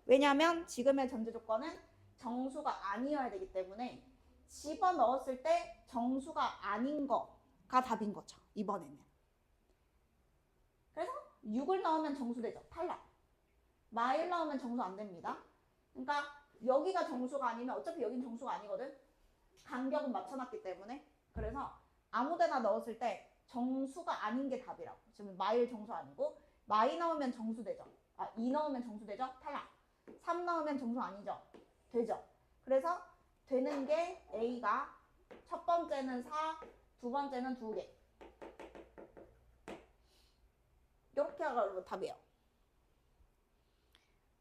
왜냐하면 지금의 전제 조건은 정수가 아니어야 되기 때문에 집어넣었을 때 정수가 아닌 거가 답인 거죠. 이번에는. 그래서 6을 넣으면 정수 되죠. 탈락. 마일 넣으면 정수 안 됩니다. 그러니까 여기가 정수가 아니면 어차피 여긴 정수가 아니거든. 간격은 맞춰놨기 때문에. 그래서 아무데나 넣었을 때 정수가 아닌 게 답이라고. 지금 마일 정수 아니고 마이 넣으면 정수 되죠. 2 넣으면 정수 되죠. 탈락. 3 넣으면 정수 아니죠. 되죠. 그래서 되는 게 A가 첫 번째는 4, 두 번째는 2개. 이렇게 하면 답이에요.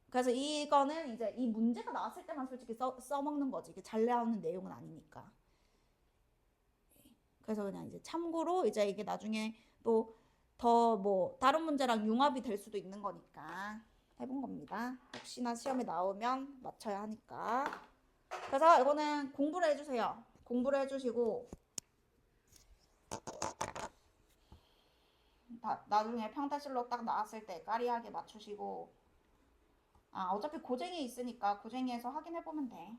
그래서 이거는 이제 이 문제가 나왔을 때만 솔직히 써먹는 거지. 이게 잘 나오는 내용은 아니니까. 그래서 그냥 이제 참고로 이제 이게 나중에 또 더 뭐 다른 문제랑 융합이 될 수도 있는 거니까 해본 겁니다. 혹시나 시험에 나오면 맞춰야 하니까. 그래서 이거는 공부를 해주세요. 공부를 해주시고 나중에 평타실로 딱 나왔을 때 까리하게 맞추시고 어차피 고쟁이 있으니까 고쟁이에서 확인해보면 돼.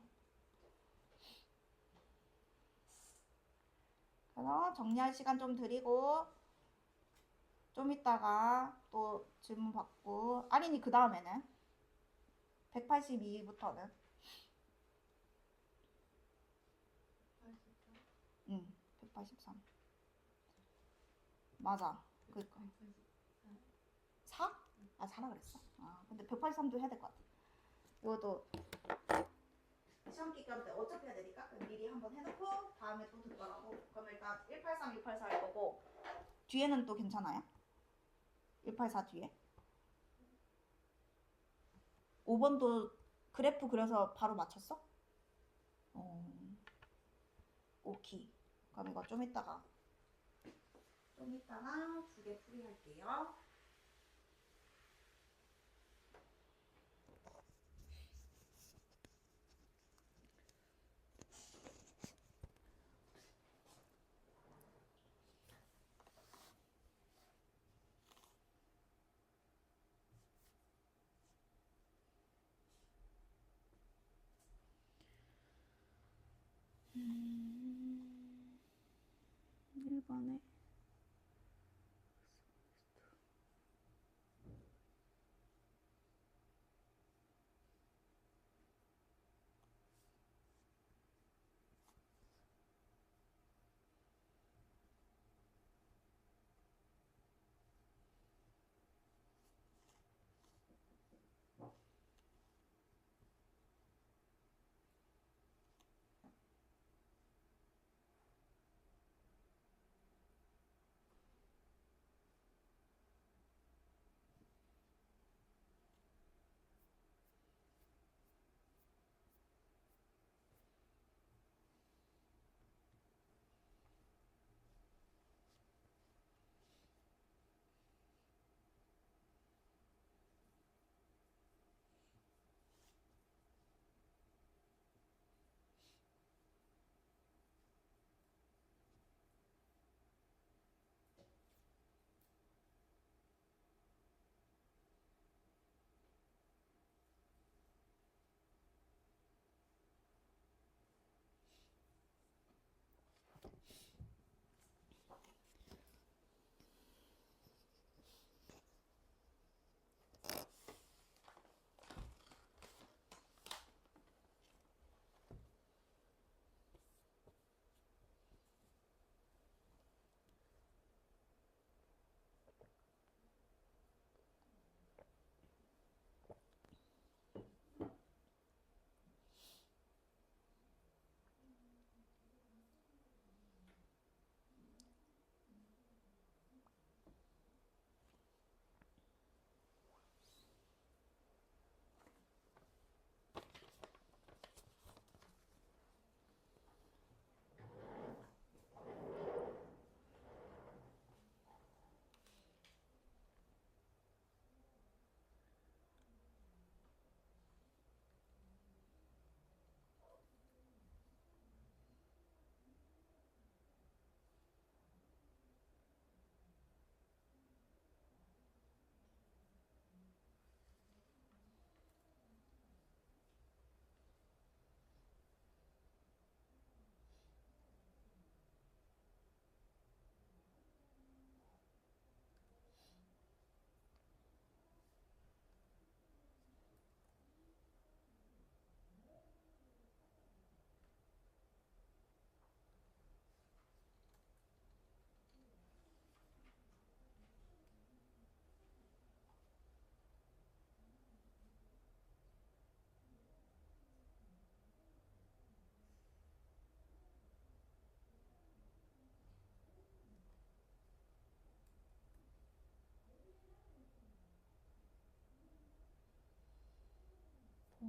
그래서 정리할 시간 좀 드리고 좀 이따가 또 질문 받고 아린이 그 다음에는 182부터는 183 맞아. 그니까 4? 4라 그랬어. 근데 183도 해야 될 것 같아. 이것도 시험 기간 때 어차피 해야 되니까 미리 한번 해놓고 다음에 또 듣더라고. 그럼 일단 183, 184 할 거고 뒤에는 또 괜찮아요? 184 뒤에 5번도 그래프 그려서 바로 맞췄어? 오케이. 그럼 이거 좀 이따가 두 개 풀이할게요. 일반에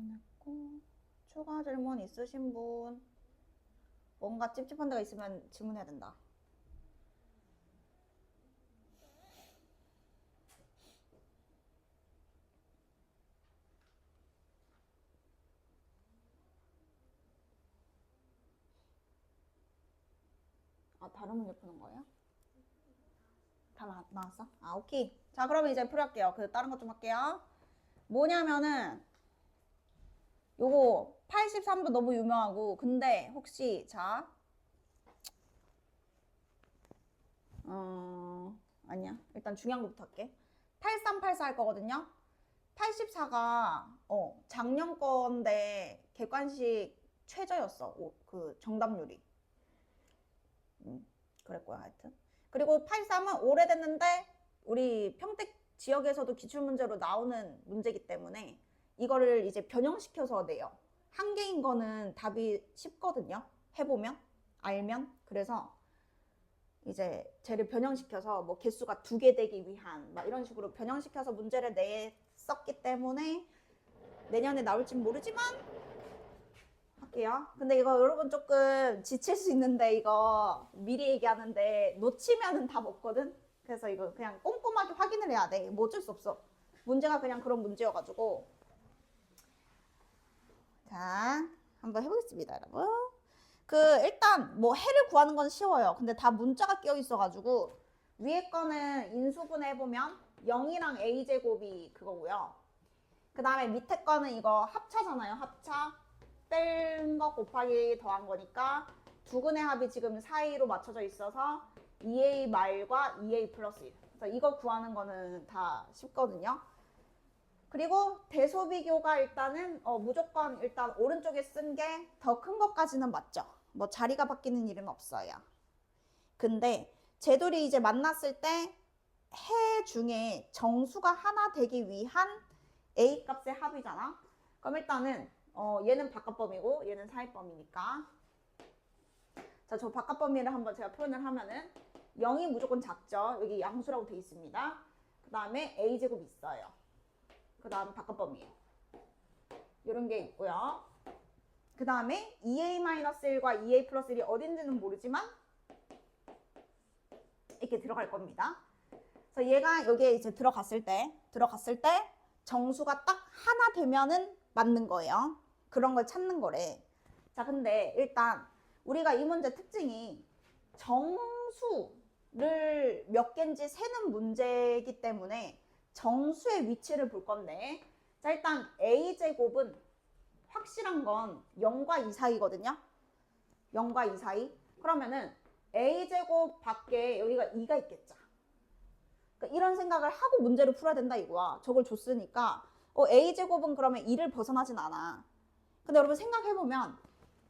질문했고
추가 질문 있으신 분? 뭔가 찝찝한 데가 있으면 질문해야 된다. 아, 다른 문제 푸는 거예요? 다 나왔어? 아, 오케이. 자, 그러면 이제 풀어할게요. 그 다른 것 좀 할게요. 뭐냐면은 요거 83번 너무 유명하고, 근데 혹시 자 아니야. 일단 중요한 거부터 할게. 8384 할 거거든요. 84가 작년 건데 객관식 최저였어. 그 정답률이. 그랬고요, 하여튼. 그리고 83은 오래됐는데 우리 평택 지역에서도 기출문제로 나오는 문제이기 때문에 이거를 이제 변형시켜서 내요. 한 개인 거는 답이 쉽거든요. 해보면, 알면. 그래서 이제 쟤를 변형시켜서 뭐 개수가 2개 되기 위한 막 이런 식으로 변형시켜서 문제를 냈었기 때문에 내년에 나올진 모르지만 할게요. 근데 이거 여러분 조금 지칠 수 있는데 이거 미리 얘기하는데 놓치면은 답 없거든. 그래서 이거 그냥 꼼꼼하게 확인을 해야 돼. 뭐 어쩔 수 없어. 문제가 그냥 그런 문제여가지고. 자, 한번 해보겠습니다, 여러분. 일단 뭐 해를 구하는 건 쉬워요. 근데 다 문자가 끼어 있어가지고 위에 거는 인수분해 해보면 0이랑 a제곱이 그거고요. 그 다음에 밑에 거는 이거 합차잖아요. 합차. 뺀 거 곱하기 더한 거니까 두근의 합이 지금 사이로 맞춰져 있어서 2a 말과 2a 플러스 1. 그래서 이거 구하는 거는 다 쉽거든요. 그리고 대소비교가 일단은 무조건 일단 오른쪽에 쓴 게 더 큰 것까지는 맞죠. 뭐 자리가 바뀌는 일은 없어요. 근데 쟤들이 이제 만났을 때 해 중에 정수가 하나 되기 위한 a 값의 합이잖아. 그럼 일단은 얘는 바깥범위고 얘는 사이범위니까. 자, 저 바깥범위를 한번 제가 표현을 하면은 0이 무조건 작죠. 여기 양수라고 돼 있습니다. 그 다음에 a제곱 있어요. 그 다음 바깥범위예요. 이런 게 있고요. 그 다음에 2a-1과 2a 플러스 1이 어딘지는 모르지만 이렇게 들어갈 겁니다. 그래서 얘가 여기에 이제 들어갔을 때 정수가 딱 하나 되면은 맞는 거예요. 그런 걸 찾는 거래. 자, 근데 일단 우리가 이 문제 특징이 정수를 몇 개인지 세는 문제이기 때문에 정수의 위치를 볼 건데, 자, 일단 a제곱은 확실한 건 0과 2 사이거든요. 0과 2 사이. 그러면은 a제곱 밖에 여기가 2가 있겠죠. 그러니까 이런 생각을 하고 문제를 풀어야 된다 이거야. 저걸 줬으니까 a제곱은 그러면 2를 벗어나진 않아. 근데 여러분 생각해보면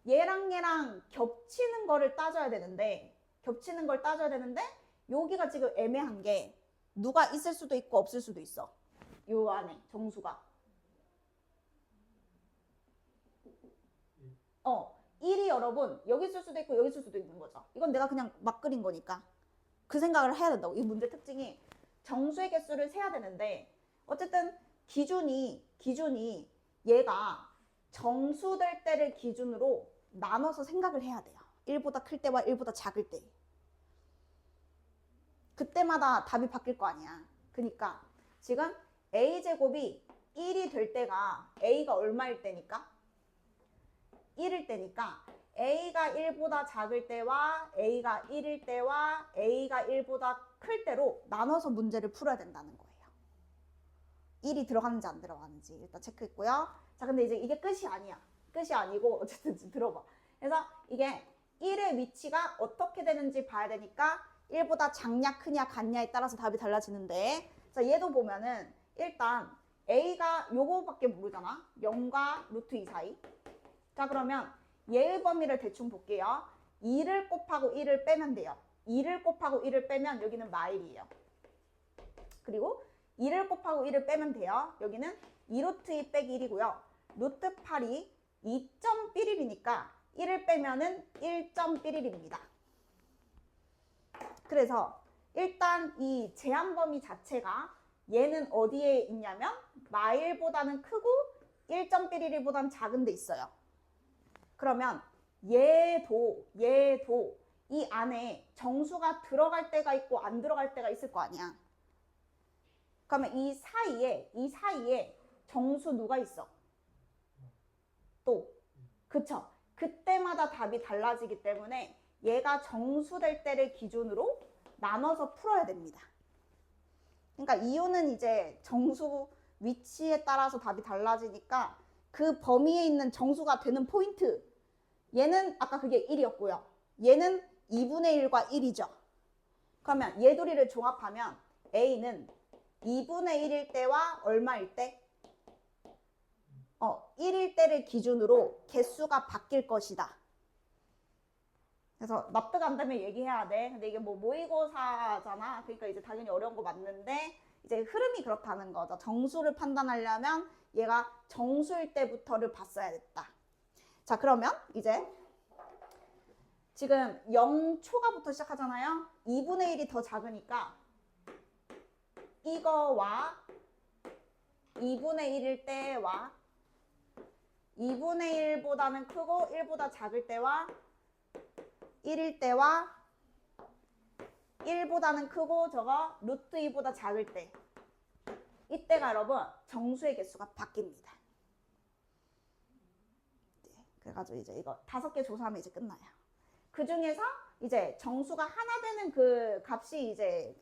얘랑 겹치는 거를 따져야 되는데 여기가 지금 애매한 게 누가 있을 수도 있고 없을 수도 있어. 요 안에 정수가 1이 여러분 여기 있을 수도 있고 여기 있을 수도 있는 거죠. 이건 내가 그냥 막 그린 거니까 그 생각을 해야 된다고. 이 문제 특징이 정수의 개수를 세야 되는데 어쨌든 기준이 얘가 정수될 때를 기준으로 나눠서 생각을 해야 돼요. 1보다 클 때와 1보다 작을 때. 그때마다 답이 바뀔 거 아니야. 그러니까 지금 a제곱이 1이 될 때가 a가 얼마일 때니까? 1일 때니까 a가 1보다 작을 때와 a가 1일 때와 a가 1보다 클 때로 나눠서 문제를 풀어야 된다는 거예요. 1이 들어가는지 안 들어가는지 일단 체크했고요. 자, 근데 이제 이게 끝이 아니야. 끝이 아니고 어쨌든 들어봐. 그래서 이게 1의 위치가 어떻게 되는지 봐야 되니까 1보다 작냐 크냐 같냐에 따라서 답이 달라지는데, 자, 얘도 보면은 일단 a가 요거밖에 모르잖아. 0과 루트 2 사이. 자, 그러면 얘의 범위를 대충 볼게요. 2를 곱하고 1을 빼면 돼요. 2를 곱하고 1을 빼면 여기는 마일이에요. 그리고 2를 곱하고 1을 빼면 돼요. 여기는 2루트 2 빼기 1이고요. 루트 8이 2.11이니까 1을 빼면은 1.11입니다. 그래서 일단 이 제한 범위 자체가 얘는 어디에 있냐면 마일보다는 크고 1.11보단 작은 데 있어요. 그러면 얘도 이 안에 정수가 들어갈 때가 있고 안 들어갈 때가 있을 거 아니야. 그러면 이 사이에 정수 누가 있어? 또 그쵸? 그때마다 답이 달라지기 때문에 얘가 정수될 때를 기준으로 나눠서 풀어야 됩니다. 그러니까 이유는 이제 정수 위치에 따라서 답이 달라지니까 그 범위에 있는 정수가 되는 포인트, 얘는 아까 그게 1이었고요. 얘는 2분의 1과 1이죠. 그러면 얘 둘이를 종합하면 A는 2분의 1일 때와 얼마일 때? 1일 때를 기준으로 개수가 바뀔 것이다. 그래서 납득 안 되면 얘기해야 돼. 근데 이게 뭐 모의고사잖아. 그러니까 이제 당연히 어려운 거 맞는데 이제 흐름이 그렇다는 거죠. 정수를 판단하려면 얘가 정수일 때부터를 봤어야 됐다. 자, 그러면 이제 지금 0초가부터 시작하잖아요. 2분의 1이 더 작으니까 이거와 2분의 1일 때와 2분의 1보다는 크고 1보다 작을 때와 1일 때와 1보다는 크고 저거 루트 2보다 작을 때, 이때가 여러분 정수의 개수가 바뀝니다. 네, 그래가지고 이제 이거 5개 조사하면 이제 끝나요. 그 중에서 이제 정수가 하나 되는 그 값이 이제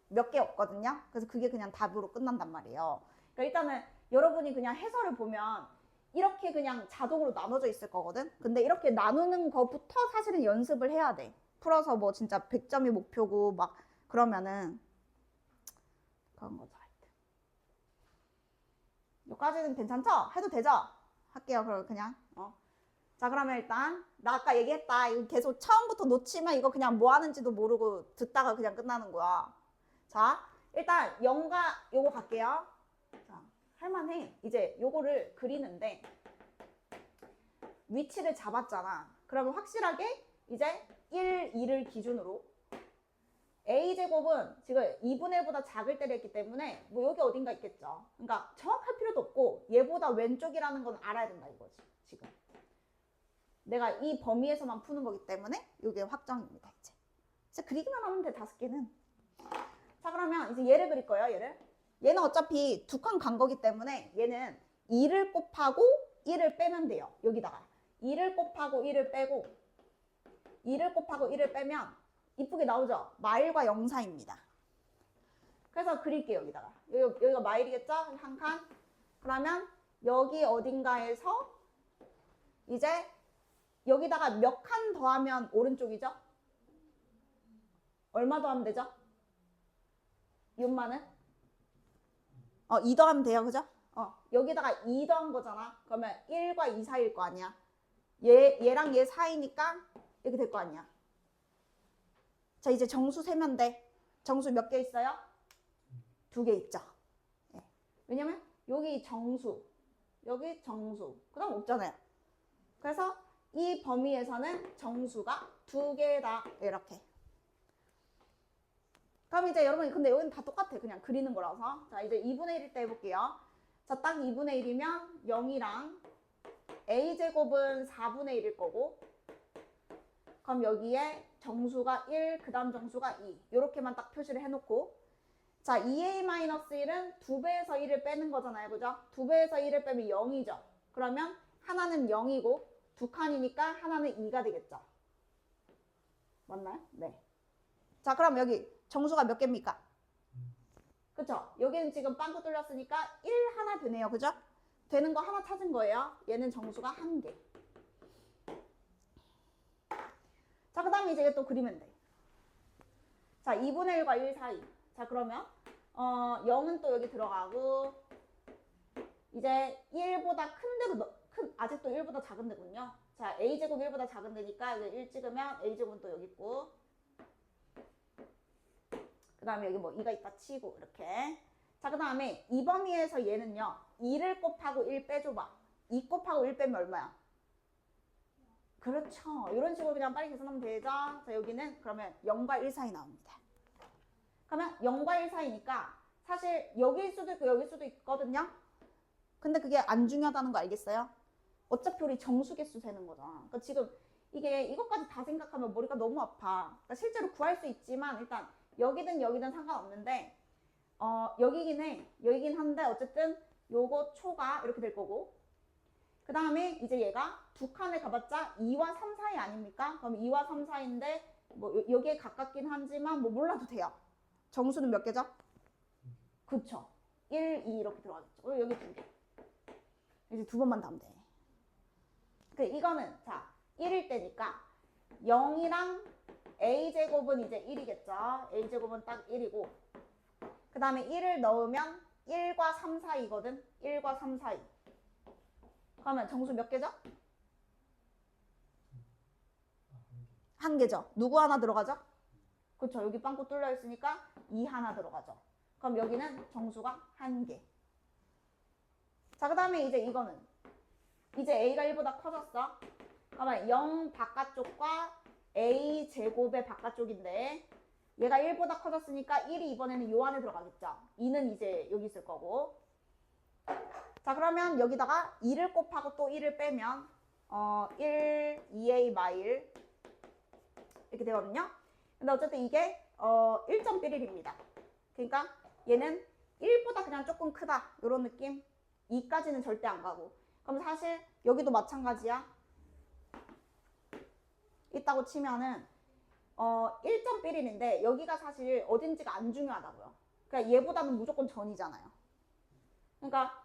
몇 개 없거든요. 그래서 그게 그냥 답으로 끝난단 말이에요. 그러니까 일단은 여러분이 그냥 해설을 보면 이렇게 그냥 자동으로 나눠져 있을 거거든. 근데 이렇게 나누는 거부터 사실은 연습을 해야 돼. 풀어서 뭐 진짜 100점이 목표고 막 그러면은 그런 거죠. 여기까지는 괜찮죠? 해도 되죠? 할게요. 그럼 그냥 자, 그러면 일단 나 아까 얘기했다. 이거 계속 처음부터 놓치면 이거 그냥 뭐 하는지도 모르고 듣다가 그냥 끝나는 거야. 자, 일단 0과 요거 갈게요. 자, 할만해. 이제 요거를 그리는데 위치를 잡았잖아. 그러면 확실하게 이제 1, 2를 기준으로 a제곱은 지금 2분의 1보다 작을 때를 했기 때문에 뭐 여기 어딘가 있겠죠. 그러니까 정확할 필요도 없고 얘보다 왼쪽이라는 건 알아야 된다 이거지. 지금 내가 이 범위에서만 푸는 거기 때문에 이게 확정입니다. 이제 그리기만 하면 돼. 5개는. 자, 그러면 이제 얘를 그릴 거예요. 얘는 어차피 두 칸 간 거기 때문에 얘는 2를 곱하고 1을 빼면 돼요. 여기다가 2를 곱하고 1을 빼고 2를 곱하고 1을 빼면 이쁘게 나오죠? 마일과 0 사이입니다. 그래서 그릴게요. 여기가 마일이겠죠? 한 칸. 그러면 여기 어딘가에서 이제 여기다가 몇 칸 더하면 오른쪽이죠? 얼마 더하면 되죠? 이것만은? 2 더하면 돼요. 그죠? 여기다가 2 더한 거잖아. 그러면 1과 2 사이일 거 아니야. 얘랑 얘 사이니까 이렇게 될 거 아니야. 자, 이제 정수 세면 돼. 정수 몇 개 있어요? 2개 있죠. 네. 왜냐면 여기 정수, 여기 정수, 그 다음 없잖아요. 그래서 이 범위에서는 정수가 2개다. 이렇게. 그럼 이제 여러분, 근데 여기는 다 똑같아. 그냥 그리는 거라서. 자, 이제 2분의 1일 때 해볼게요. 자, 딱 2분의 1이면 0이랑 a제곱은 4분의 1일 거고, 그럼 여기에 정수가 1, 그 다음 정수가 2. 이렇게만 딱 표시를 해놓고, 자, 2a-1은 2배에서 1을 빼는 거잖아요. 그죠? 2배에서 1을 빼면 0이죠. 그러면 하나는 0이고, 2칸이니까 하나는 2가 되겠죠. 맞나요? 네. 자, 그럼 여기 정수가 몇 개입니까? 그쵸? 여기는 지금 빵꾸 뚫렸으니까 1 하나 되네요. 그죠? 되는 거 하나 찾은 거예요. 얘는 정수가 1개. 자, 그 다음에 이제 또 그리면 돼. 자, 2분의 1과 1 사이. 자, 그러면 0은 또 여기 들어가고, 이제 1보다 큰 데로 아직도 1보다 작은 데군요. 자, a제곱 1보다 작은 데니까 이제 1 찍으면 a제곱은 또 여기 있고, 그 다음에 여기 뭐 2가 있다 치고 이렇게. 자, 그 다음에 이 범위에서 얘는요, 2를 곱하고 1 빼줘봐. 2 곱하고 1 빼면 얼마야? 그렇죠. 이런 식으로 그냥 빨리 계산하면 되죠. 자, 여기는 그러면 0과 1 사이 나옵니다. 그러면 0과 1 사이니까 사실 여기일 수도 있고 여기일 수도 있거든요. 근데 그게 안 중요하다는 거 알겠어요? 어차피 우리 정수개수 세는 거잖아. 그러니까 지금 이게 이것까지 다 생각하면 머리가 너무 아파. 그러니까 실제로 구할 수 있지만 일단 여기든 여기든 상관없는데 여기긴 해. 여기긴 한데 어쨌든 요거 초가 이렇게 될 거고 그 다음에 이제 얘가 두 칸을 가봤자 2와 3 사이 아닙니까? 그럼 2와 3 사이인데 뭐 여기에 가깝긴 하지만 뭐 몰라도 돼요. 정수는 몇 개죠? 그쵸. 1, 2 이렇게 들어가겠죠. 여기 두 개. 이제 두 번만 더 하면 돼. 이거는 자 1일 때니까 0이랑 a제곱은 이제 1이겠죠. a제곱은 딱 1이고 그 다음에 1을 넣으면 1과 3 사이거든. 1과 3 사이. 그러면 정수 몇 개죠? 한 개죠. 누구 하나 들어가죠? 그렇죠. 여기 빵꾸 뚫려 있으니까 2 하나 들어가죠. 그럼 여기는 정수가 한 개. 자, 그 다음에 이제 이거는 이제 a가 1보다 커졌어. 그러면 0 바깥쪽과 a 제곱의 바깥쪽인데 얘가 1보다 커졌으니까 1이 이번에는 요 안에 들어가겠죠. 2는 이제 여기 있을 거고. 자, 그러면 여기다가 2를 곱하고 또 1을 빼면 1, 2a 마일 이렇게 되거든요. 근데 어쨌든 이게 1.11입니다. 그러니까 얘는 1보다 그냥 조금 크다 이런 느낌. 2까지는 절대 안 가고. 그럼 사실 여기도 마찬가지야. 있다고 치면은 1.11인데 여기가 사실 어딘지가 안 중요하다고요. 그러니까 얘보다는 무조건 전이잖아요. 그러니까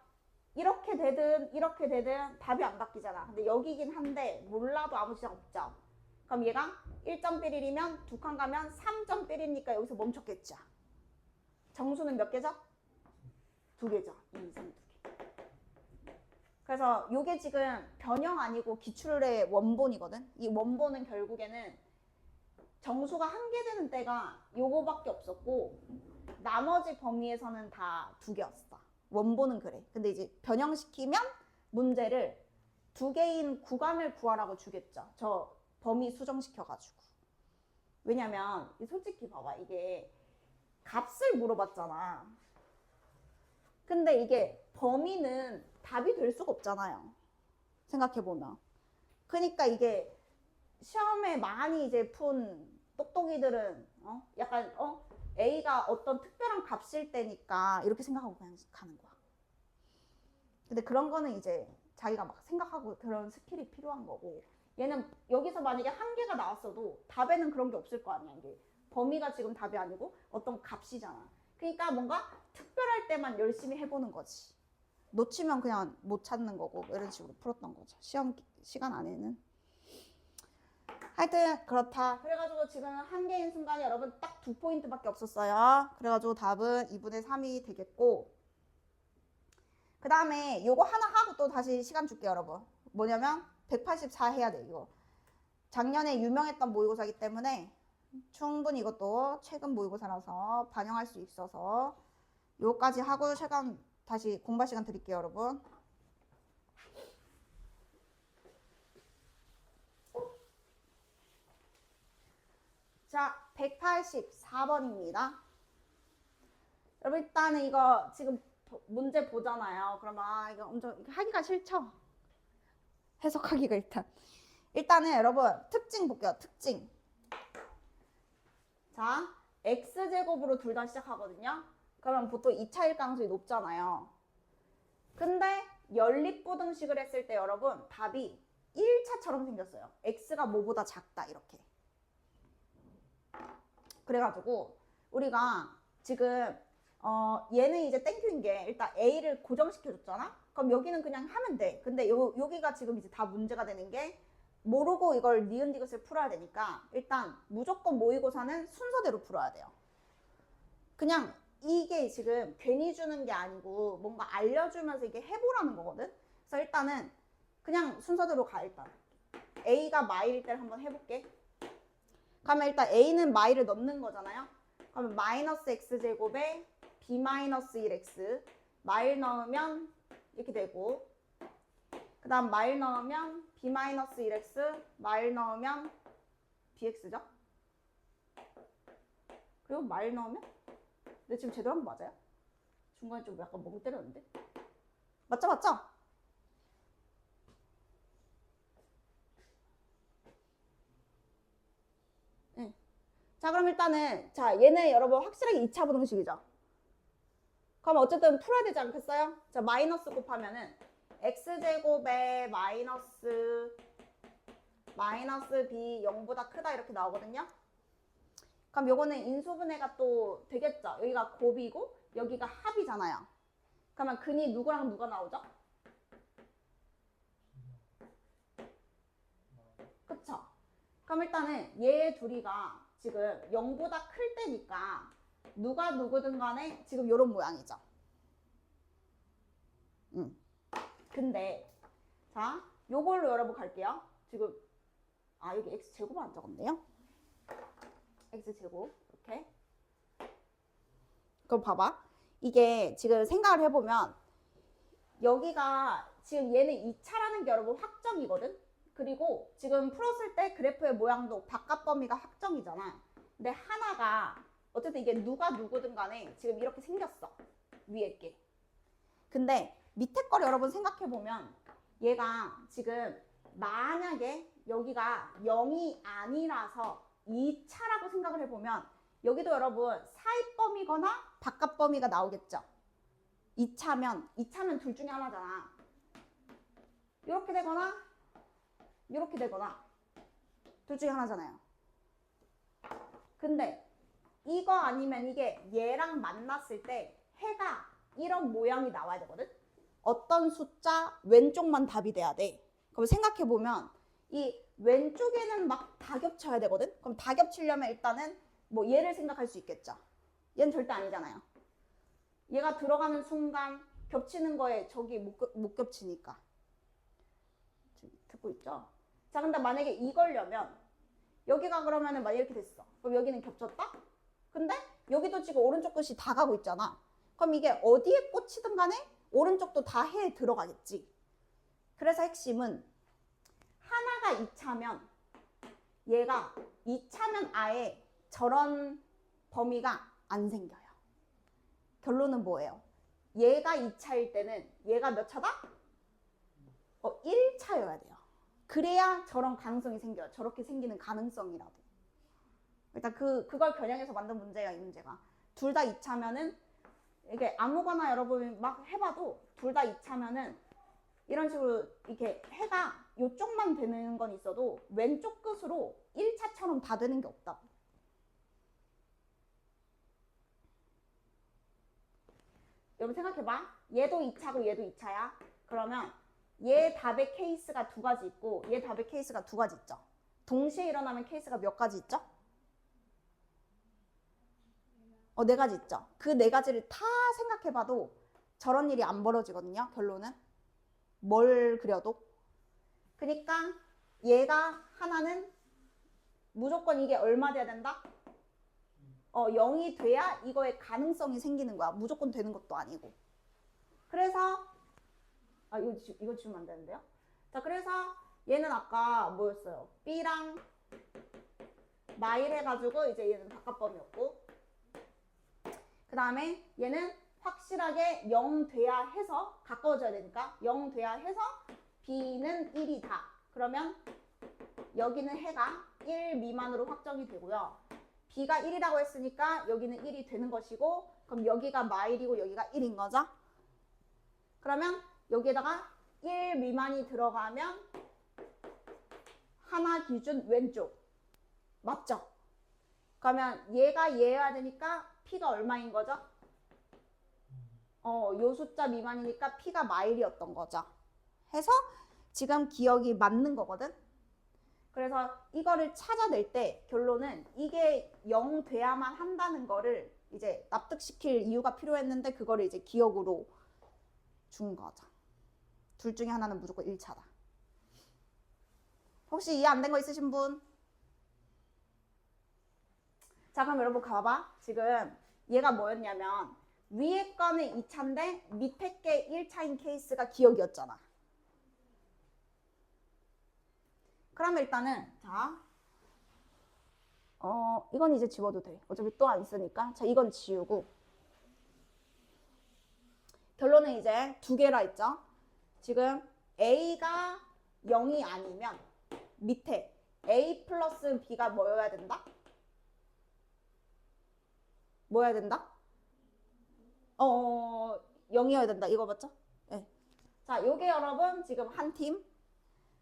이렇게 되든 답이 안 바뀌잖아. 근데 여기긴 한데 몰라도 아무 지장 없죠. 그럼 얘가 1.11이면 두 칸 가면 3.1이니까 여기서 멈췄겠죠. 정수는 몇 개죠? 두 개죠. 2, 3, 2개. 그래서 이게 지금 변형 아니고 기출의 원본이거든. 이 원본은 결국에는 정수가 한 개 되는 때가 요거밖에 없었고 나머지 범위에서는 다 두 개였어. 원본은 그래. 근데 이제 변형시키면 문제를 두 개인 구간을 구하라고 주겠죠. 저 범위 수정시켜가지고. 왜냐면 솔직히 봐봐. 이게 값을 물어봤잖아. 근데 이게 범위는 답이 될 수가 없잖아요. 생각해보면. 그러니까 이게 시험에 많이 이제 푼 똑똑이들은 약간 A가 어떤 특별한 값일 때니까 이렇게 생각하고 그냥 가는 거야. 근데 그런 거는 이제 자기가 막 생각하고 그런 스킬이 필요한 거고 얘는 여기서 만약에 한 개가 나왔어도 답에는 그런 게 없을 거 아니야. 이게 범위가 지금 답이 아니고 어떤 값이잖아. 그러니까 뭔가 특별할 때만 열심히 해보는 거지. 놓치면 그냥 못 찾는 거고 이런 식으로 풀었던 거죠. 시험 시간 안에는. 하여튼 그렇다. 그래가지고 지금 한 개인 순간에 여러분 딱 2포인트밖에 없었어요. 그래가지고 답은 2분의 3이 되겠고 그 다음에 요거 하나 하고 또 다시 시간 줄게요 여러분. 뭐냐면 184 해야 돼 이거. 작년에 유명했던 모의고사이기 때문에 충분히 이것도 최근 모의고사라서 반영할 수 있어서 요거까지 하고 시간 다시 공부 시간 드릴게요 여러분. 자 184번입니다. 여러분 일단은 이거 지금 문제 보잖아요. 그러면 이거 엄청 하기가 싫죠? 해석하기가 일단은 여러분 특징 볼게요. 특징. 자 x제곱으로 둘 다 시작하거든요. 그러면 보통 2차일 가능성이 높잖아요. 근데 연립고등식을 했을 때 여러분 답이 1차처럼 생겼어요. x가 뭐보다 작다 이렇게. 그래가지고 우리가 지금 얘는 이제 땡큐인 게 일단 a를 고정시켜줬잖아. 그럼 여기는 그냥 하면 돼. 근데 여기가 지금 이제 다 문제가 되는 게 모르고 이걸 니은 디귿을 풀어야 되니까 일단 무조건 모의고사는 순서대로 풀어야 돼요. 그냥 이게 지금 괜히 주는 게 아니고 뭔가 알려주면서 이게 해보라는 거거든. 그래서 일단은 그냥 순서대로 가. 일단 a가 마일일 때를 한번 해볼게. 그러면 일단 a는 마일을 넣는 거잖아요. 그러면 마이너스 x제곱에 b 마이너스 1x 마일 넣으면 이렇게 되고 그 다음 마일 넣으면 b 마이너스 1x 마일 넣으면 bx죠. 그리고 마일 넣으면 근데 지금 제대로 한 거 맞아요? 중간에 좀 약간 멍 때렸는데 맞죠, 맞죠? 네. 자, 그럼 일단은 자, 얘는 여러분 확실하게 2차 부등식이죠. 그럼 어쨌든 풀어야 되지 않겠어요? 자, 마이너스 곱하면은 x제곱에 마이너스 b 0보다 크다 이렇게 나오거든요. 그럼 요거는 인수분해가 또 되겠죠. 여기가 곱이고 여기가 합이잖아요. 그러면 근이 누구랑 누가 나오죠? 그쵸? 그럼 일단은 얘 둘이가 지금 0보다 클 때니까 누가 누구든 간에 지금 요런 모양이죠. 근데 자, 요걸로 여러분 갈게요. 지금 여기 x제곱은 안 적었네요. x제곱 이렇게. 그럼 봐봐. 이게 지금 생각을 해보면 여기가 지금 얘는 2차라는 게 여러분 확정이거든. 그리고 지금 풀었을 때 그래프의 모양도 바깥 범위가 확정이잖아. 근데 하나가 어쨌든 이게 누가 누구든 간에 지금 이렇게 생겼어. 위에 게. 근데 밑에 걸 여러분 생각해보면 얘가 지금 만약에 여기가 0이 아니라서 2차라고 생각을 해보면 여기도 여러분 사입범위거나 바깥범위가 나오겠죠. 2차면 둘 중에 하나잖아. 이렇게 되거나 이렇게 되거나 둘 중에 하나잖아요. 근데 이거 아니면 이게 얘랑 만났을 때 해가 이런 모양이 나와야 되거든. 어떤 숫자 왼쪽만 답이 돼야 돼. 그럼 생각해보면 이 왼쪽에는 막 다 겹쳐야 되거든. 그럼 다 겹치려면 일단은 뭐 얘를 생각할 수 있겠죠. 얘는 절대 아니잖아요. 얘가 들어가는 순간 겹치는 거에 저기 못 겹치니까. 듣고 있죠? 자, 근데 만약에 이걸려면 여기가 그러면은 막 이렇게 됐어. 그럼 여기는 겹쳤다? 근데 여기도 지금 오른쪽 끝이 다 가고 있잖아. 그럼 이게 어디에 꽂히든 간에 오른쪽도 다 해에 들어가겠지. 그래서 핵심은 하나가 2차면 얘가 2차면 아예 저런 범위가 안 생겨요. 결론은 뭐예요? 얘가 2차일 때는 얘가 몇 차다? 1차여야 돼요. 그래야 저런 가능성이 생겨요. 저렇게 생기는 가능성이라도. 일단 그걸 겨냥해서 만든 문제가 이 문제가. 둘 다 2차면은 이게 아무거나 여러분이 막 해봐도 둘 다 2차면은 이런 식으로 이렇게 해가 이쪽만 되는 건 있어도 왼쪽 끝으로 1차처럼 다 되는 게 없다고. 여러분 생각해봐. 얘도 2차고 얘도 2차야. 그러면 얘 답의 케이스가 두 가지 있고 얘 답의 케이스가 두 가지 있죠. 동시에 일어나는 케이스가 몇 가지 있죠? 네 가지 있죠. 그 네 가지를 다 생각해봐도 저런 일이 안 벌어지거든요. 결론은. 뭘 그려도. 그러니까 얘가 하나는 무조건 이게 얼마 돼야 된다? 0이 돼야 이거의 가능성이 생기는 거야. 무조건 되는 것도 아니고. 그래서 이거 지우면 안 되는데요. 자, 그래서 얘는 아까 뭐였어요? B랑 마일 해가지고 이제 얘는 바깥범위였고, 그 다음에 얘는 확실하게 0 돼야 해서 가까워져야 되니까 0 돼야 해서 B는 1이다. 그러면 여기는 해가 1 미만으로 확정이 되고요. B가 1이라고 했으니까 여기는 1이 되는 것이고, 그럼 여기가 마일이고 여기가 1인 거죠. 그러면 여기에다가 1 미만이 들어가면 하나 기준 왼쪽. 맞죠? 그러면 얘가 얘여야 되니까 P가 얼마인 거죠? 요 숫자 미만이니까 P가 마일이었던 거죠. 해서 지금 기억이 맞는 거거든. 그래서 이거를 찾아낼 때 결론은 이게 0 돼야만 한다는 거를 이제 납득시킬 이유가 필요했는데 그거를 이제 기억으로 준 거죠. 둘 중에 하나는 무조건 1차다. 혹시 이해 안 된 거 있으신 분? 자, 그럼 여러분 가봐. 지금 얘가 뭐였냐면 위에 거는 2차인데 밑에 게 1차인 케이스가 기억이었잖아. 그러면 일단은 자, 이건 이제 지워도 돼. 어차피 또 안 쓰니까. 자, 이건 지우고 결론은 이제 두 개라 했죠. 지금 A가 0이 아니면 밑에 A 플러스 B가 뭐여야 된다? 뭐여야 된다? 0이어야 된다. 이거 맞죠? 네. 자, 요게 여러분 지금 한 팀.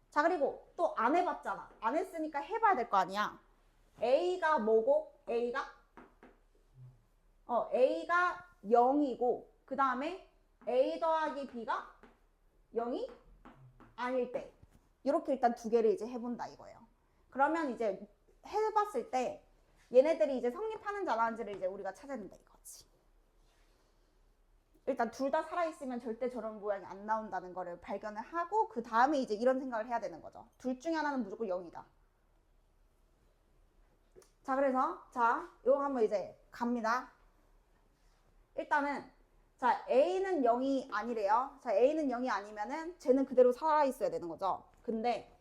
자, 그리고 또 안 해봤잖아. 안 했으니까 해봐야 될 거 아니야. A가 뭐고? A가 0이고 그 다음에 A 더하기 B가 0이 아닐 때 이렇게 일단 두 개를 이제 해본다 이거예요. 그러면 이제 해봤을 때 얘네들이 이제 성립하는지 안 하는지를 이제 우리가 찾아낸다 이거지. 일단 둘 다 살아있으면 절대 저런 모양이 안 나온다는 거를 발견을 하고 그 다음에 이제 이런 생각을 해야 되는 거죠. 둘 중에 하나는 무조건 0이다. 자, 그래서 자 이거 한번 이제 갑니다. 일단은 자 A는 0이 아니래요. 자 A는 0이 아니면은 쟤는 그대로 살아있어야 되는 거죠. 근데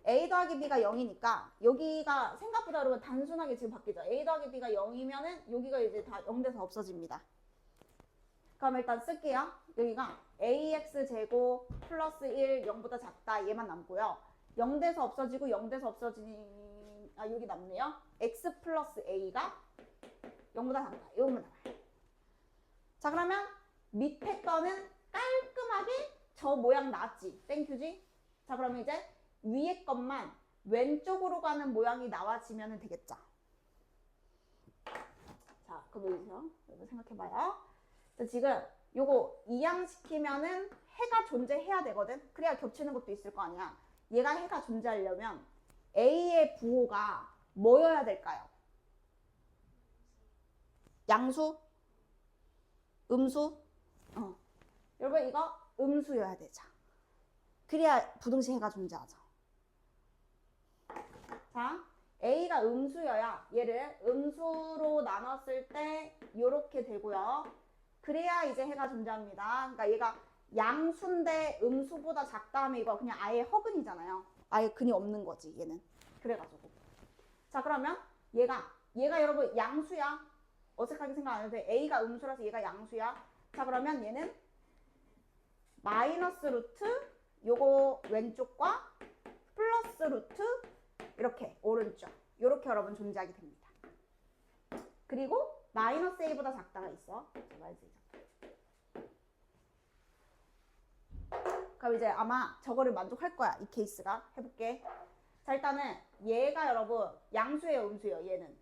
A 더하기 B가 0이니까 여기가 생각보다 여러분 단순하게 지금 바뀌죠. A 더하기 B가 0이면은 여기가 이제 다 0돼서 없어집니다. 그럼 일단 쓸게요. 여기가 AX 제곱 플러스 1 0보다 작다 얘만 남고요. 0돼서 없어지고 0돼서 여기 남네요. X 플러스 A가 0보다 작다. 이거만 남아요. 자, 그러면 밑에 거는 깔끔하게 저 모양 나왔지. 땡큐지? 자, 그러면 이제 위에 것만 왼쪽으로 가는 모양이 나와지면 되겠죠. 자, 그럼 여기서 여러분 생각해봐요. 자, 지금 요거 이항시키면은 해가 존재해야 되거든. 그래야 겹치는 것도 있을 거 아니야. 얘가 해가 존재하려면 A의 부호가 뭐여야 될까요? 양수? 음수? 여러분 이거 음수여야 되죠. 그래야 부등식 해가 존재하죠. 자, A가 음수여야 얘를 음수로 나눴을 때 이렇게 되고요. 그래야 이제 해가 존재합니다. 그러니까 얘가 양수인데 음수보다 작다 하면 이거 그냥 아예 허근이잖아요. 아예 근이 없는 거지 얘는. 그래가지고. 자, 그러면 얘가 여러분 양수야. 어색하게 생각 안 해도 돼. A가 음수라서 얘가 양수야. 자, 그러면 얘는 마이너스 루트 요거 왼쪽과 플러스 루트 이렇게 오른쪽 이렇게 여러분 존재하게 됩니다. 그리고 마이너스 A보다 작다가 있어. 그럼 이제 아마 저거를 만족할 거야. 이 케이스가. 해볼게. 자, 일단은 얘가 여러분 양수예요, 음수예요? 얘는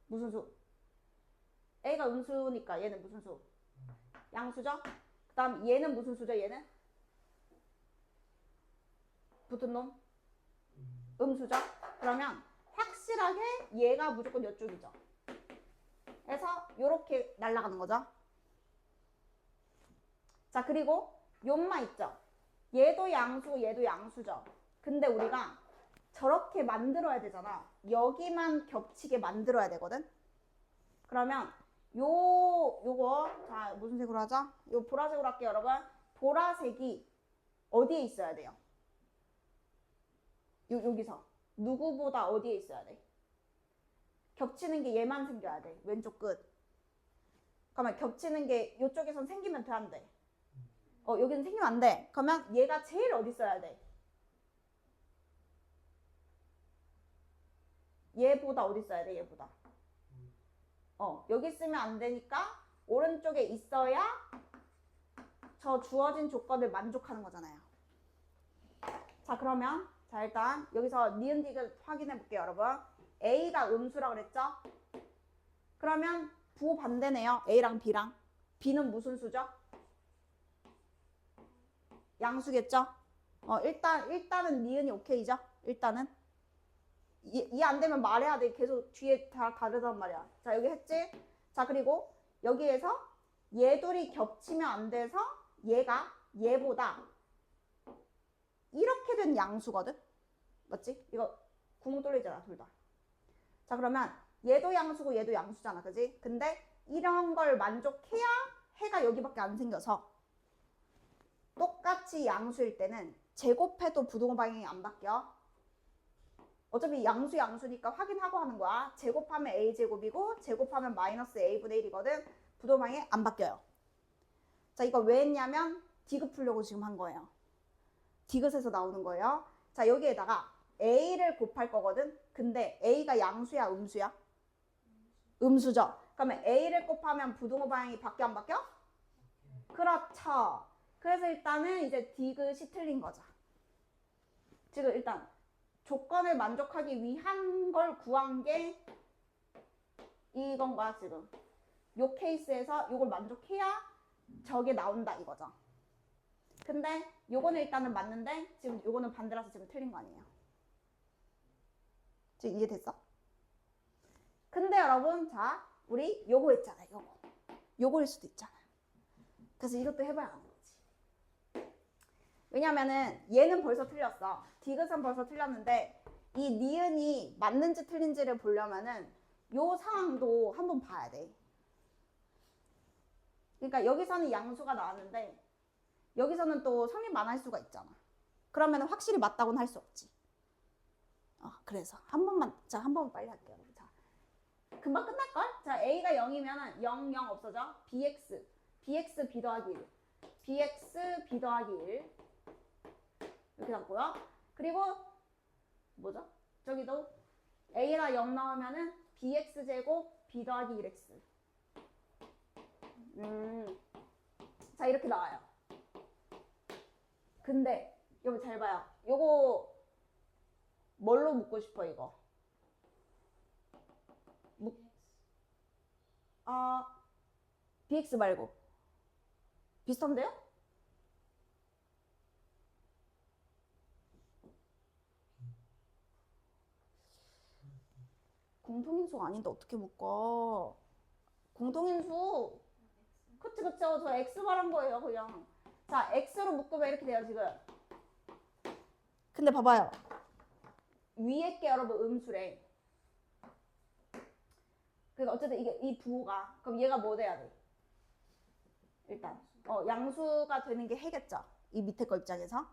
무슨 수? A가 음수니까 얘는 무슨 수? 양수죠? 그 다음 얘는 무슨 수죠? 얘는? 붙은 놈? 음수죠? 그러면 확실하게 얘가 무조건 이쪽이죠. 그래서 이렇게 날아가는 거죠. 자, 그리고 요만 있죠. 얘도 양수고 얘도 양수죠. 근데 우리가 저렇게 만들어야 되잖아. 여기만 겹치게 만들어야 되거든. 그러면 요거 자 무슨 색으로 하자? 요 보라색으로 할게요, 여러분. 보라색이 어디에 있어야 돼요? 여기서 누구보다 어디에 있어야 돼? 겹치는 게 얘만 생겨야 돼. 왼쪽 끝. 그러면 겹치는 게 이쪽에선 생기면 돼, 안 돼? 여기는 생기면 안 돼. 그러면 얘가 제일 어디 있어야 돼? 얘보다 어디 있어야 돼? 얘보다. 여기 있으면 안 되니까 오른쪽에 있어야 저 주어진 조건을 만족하는 거잖아요. 자, 그러면 자 일단 여기서 니은 디귿 확인해 볼게요, 여러분. A가 음수라고 그랬죠? 그러면 부호 반대네요. A랑 B랑. B는 무슨 수죠? 양수겠죠? 일단은 니은이 오케이죠? 일단은 이해 안 되면 말해야 돼. 계속 뒤에 다 다르단 말이야. 자, 여기 했지? 자, 그리고 여기에서 얘 둘이 겹치면 안 돼서 얘가 얘보다 이렇게 된 양수거든? 맞지? 이거 구멍 뚫리잖아, 둘 다. 자, 그러면 얘도 양수고 얘도 양수잖아, 그지? 근데 이런 걸 만족해야 해가 여기밖에 안 생겨서 똑같이 양수일 때는 제곱해도 부등호 방향이 안 바뀌어. 어차피 양수니까 확인하고 하는 거야. 제곱하면 a제곱이고 제곱하면 마이너스 a분의 1이거든. 부동호 방향이 안 바뀌어요. 자, 이거 왜 했냐면 디귿 풀려고 지금 한 거예요. 디귿에서 나오는 거예요. 자, 여기에다가 A를 곱할 거거든. 근데 A가 양수야, 음수야? 음수죠. 그러면 A를 곱하면 부동호 방향이 바뀌어 안 바뀌어? 그렇죠. 그래서 일단은 이제 디귿이 틀린 거죠. 지금 일단 조건을 만족하기 위한 걸 구한 게 이건 거야 지금. 요 케이스에서 요걸 만족해야 저게 나온다 이거죠. 근데 요거는 일단은 맞는데 지금 요거는 반대라서 지금 틀린 거 아니에요. 지금 이해됐어? 근데 여러분 자 우리 요거 했잖아요. 요거. 요거일 수도 있잖아요. 그래서 이것도 해봐야 하는 거지. 왜냐면은 얘는 벌써 틀렸어. 디귿은 벌써 틀렸는데 이 니은이 맞는지 틀린지를 보려면은 요 상황도 한번 봐야 돼. 그러니까 여기서는 양수가 나왔는데 여기서는 또 성립만 할 수가 있잖아. 그러면 확실히 맞다고는 할 수 없지. 그래서 한 번만, 자, 한 번만 빨리 할게요. 자, 금방 끝날걸? 자, A가 0이면 0, 0 없어져. BX, BX B 더하기 1, BX B 더하기 1 이렇게 잡고요. 그리고 뭐죠? 저기도 A라 0 나오면은 BX 제곱 B 더하기 1X. 자, 이렇게 나와요. 근데 여기 잘 봐요. 요거 뭘로 묶고 싶어 이거? BX 말고 비슷한데요? 공통인수가 아닌데 어떻게 묶어? 공통인수. 그쵸. 저 X 말한 거예요 그냥. 자, X로 묶으면 이렇게 돼요 지금. 근데 봐봐요. 위에 게 여러분 음수래. 그러니까 어쨌든 이게 이 부호가 그럼 얘가 뭐 돼야 돼? 일단 양수가 되는 게 해겠죠. 이 밑에 거 입장에서.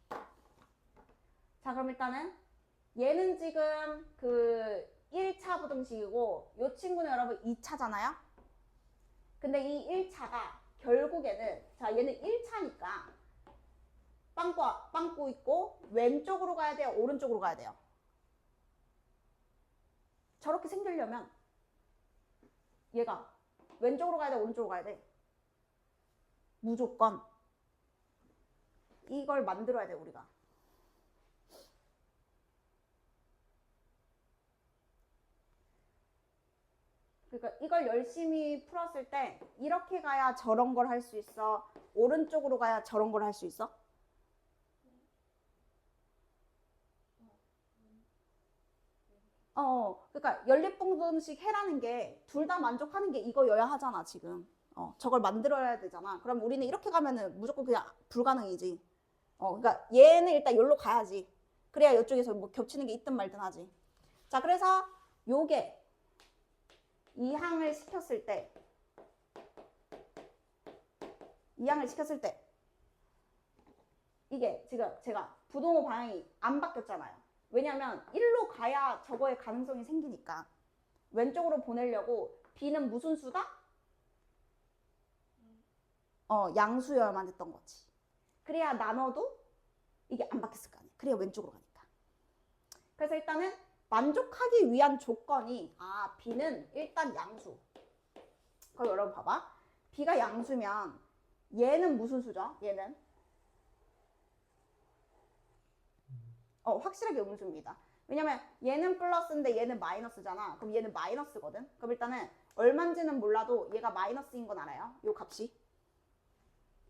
자, 그럼 일단은 얘는 지금 그 1차 부등식이고 이 친구는 여러분 2차잖아요. 근데 이 1차가 결국에는 자 얘는 1차니까 빵꾸 있고 왼쪽으로 가야 돼요? 오른쪽으로 가야 돼요? 저렇게 생기려면 얘가 왼쪽으로 가야 돼? 오른쪽으로 가야 돼? 무조건 이걸 만들어야 돼 우리가. 그러니까 이걸 열심히 풀었을 때 이렇게 가야 저런 걸 할 수 있어? 오른쪽으로 가야 저런 걸 할 수 있어? 그러니까 연립분동식 해라는 게 둘 다 만족하는 게 이거여야 하잖아 지금. 저걸 만들어야 되잖아. 그럼 우리는 이렇게 가면은 무조건 그냥 불가능이지. 그러니까 얘는 일단 여기로 가야지. 그래야 이쪽에서 뭐 겹치는 게 있든 말든 하지. 자, 그래서 요게 이항을 시켰을 때 이게 지금 제가 부동호 방향이 안 바뀌었잖아요. 왜냐면 1로 가야 저거의 가능성이 생기니까. 왼쪽으로 보내려고 B는 무슨 수다? 양수여야만 했던 거지. 그래야 나눠도 이게 안 바뀌었을 거 아니야. 그래야 왼쪽으로 가니까. 그래서 일단은 만족하기 위한 조건이 B는 일단 양수. 그럼 여러분 봐봐. B가 양수면 얘는 무슨 수죠? 얘는 확실하게 음수입니다. 왜냐면 얘는 플러스인데 얘는 마이너스잖아. 그럼 얘는 마이너스거든. 그럼 일단은 얼마인지는 몰라도 얘가 마이너스인 건 알아요. 요 값이.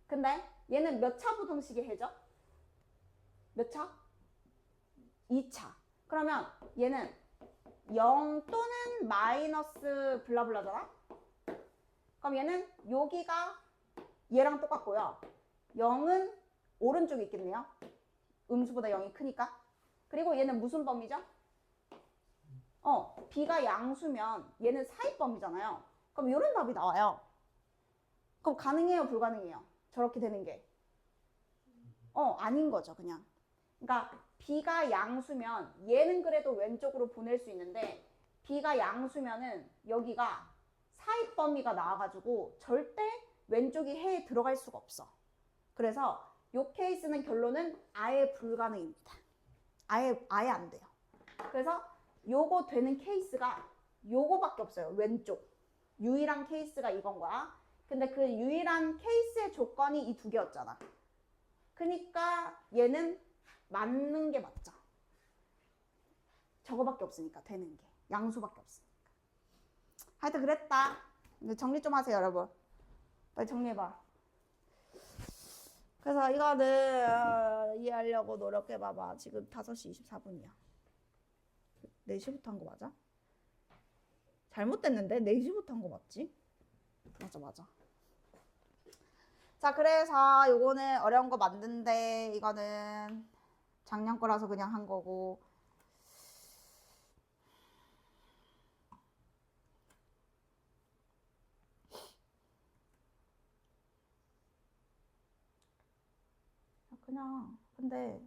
근데 얘는 몇 차 부등식이 해죠? 몇 차? 2차. 그러면 얘는 0 또는 마이너스 블라블라잖아. 그럼 얘는 여기가 얘랑 똑같고요. 0은 오른쪽에 있겠네요. 음수보다 0이 크니까. 그리고 얘는 무슨 범위죠? B가 양수면 얘는 사입범위잖아요. 그럼 이런 답이 나와요. 그럼 가능해요? 불가능해요? 저렇게 되는 게. 아닌 거죠 그냥. 그러니까 B가 양수면 얘는 그래도 왼쪽으로 보낼 수 있는데 B가 양수면은 여기가 사입 범위가 나와가지고 절대 왼쪽이 해에 들어갈 수가 없어. 그래서 요 케이스는 결론은 아예 불가능입니다. 아예 안 돼요. 그래서 요거 되는 케이스가 요거밖에 없어요. 왼쪽. 유일한 케이스가 이건 거야. 근데 그 유일한 케이스의 조건이 이 두 개였잖아. 그러니까 얘는 맞는 게 맞죠. 저거밖에 없으니까 되는 게. 양수밖에 없으니까. 하여튼 그랬다. 이제 정리 좀 하세요, 여러분. 빨리 정리해봐. 그래서 이거는 이해하려고 노력해봐봐. 지금 5시 24분이야. 4시부터 한 거 맞아? 잘못됐는데? 4시부터 한 거 맞지? 맞아. 자, 그래서 요거는 어려운 거 맞는데 이거는 작년 거라서 그냥 한 거고. 그냥 근데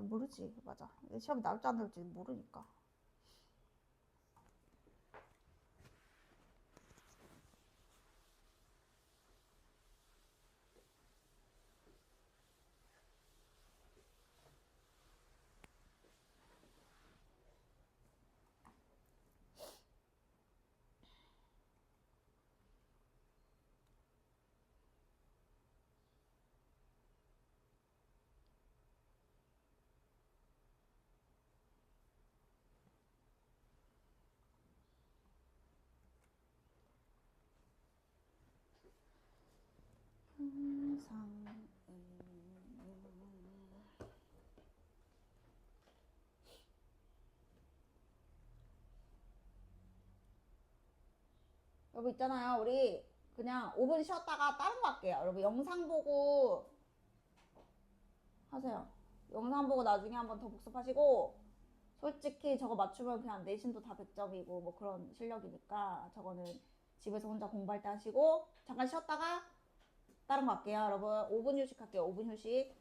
모르지. 맞아. 시험 나올지 안 나올지 모르니까. 여러분 있잖아요. 우리 그냥 5분 쉬었다가 다른 거 할게요. 여러분 영상 보고 하세요. 영상 보고 나중에 한번 더 복습하시고, 솔직히 저거 맞추면 그냥 내신도 다 100점이고 뭐 그런 실력이니까 저거는 집에서 혼자 공부할 때 하시고, 잠깐 쉬었다가 다른 거 할게요. 여러분 5분 휴식 할게요. 5분 휴식.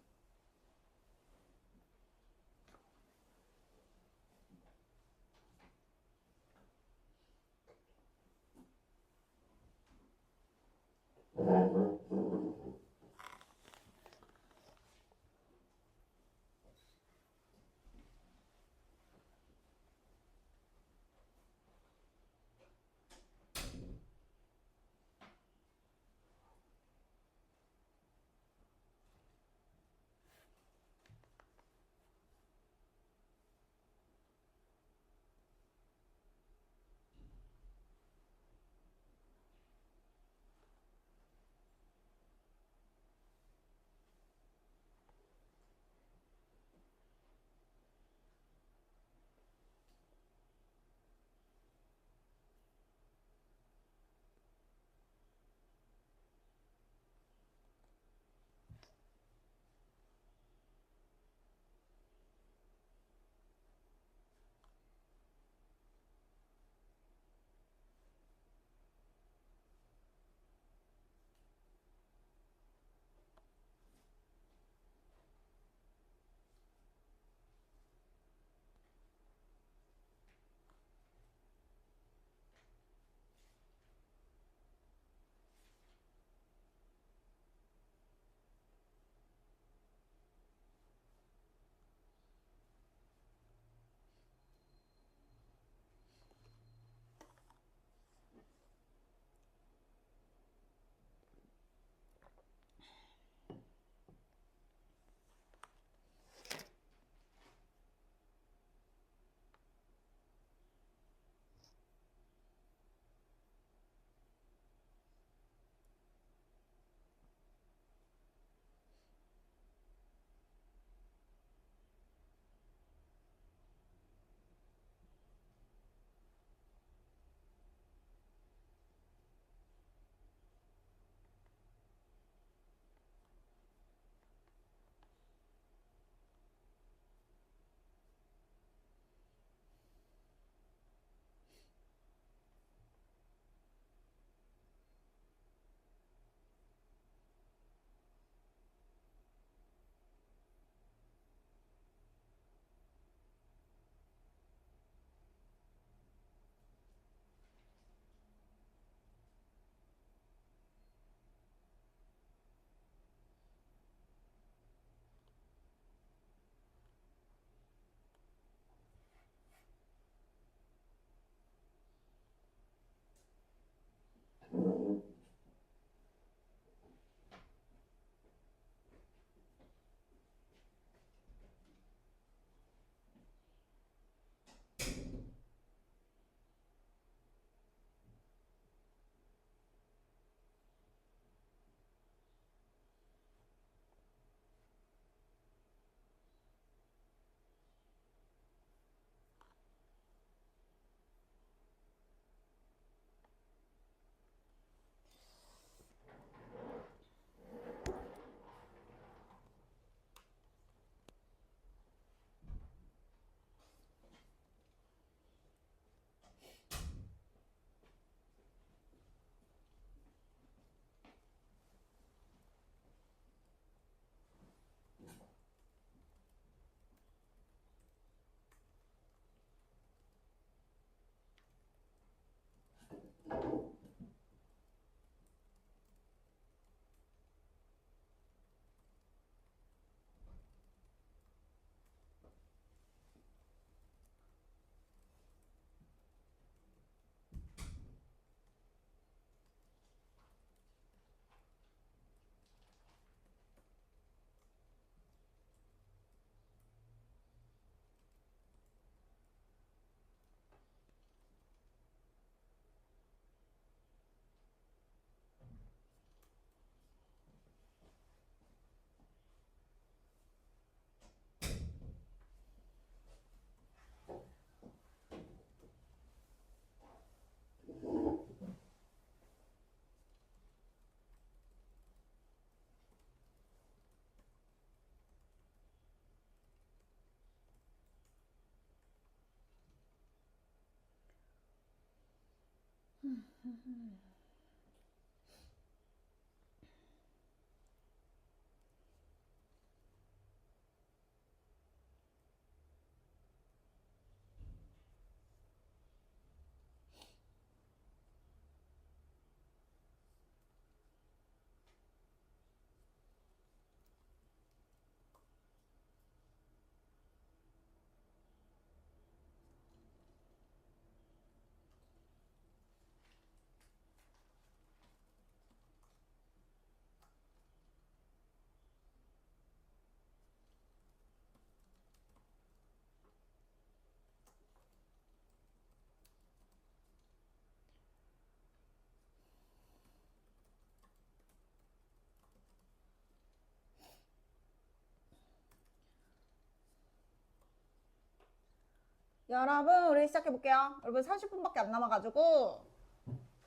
여러분 우리 시작해 볼게요. 여러분 30분밖에 안 남아가지고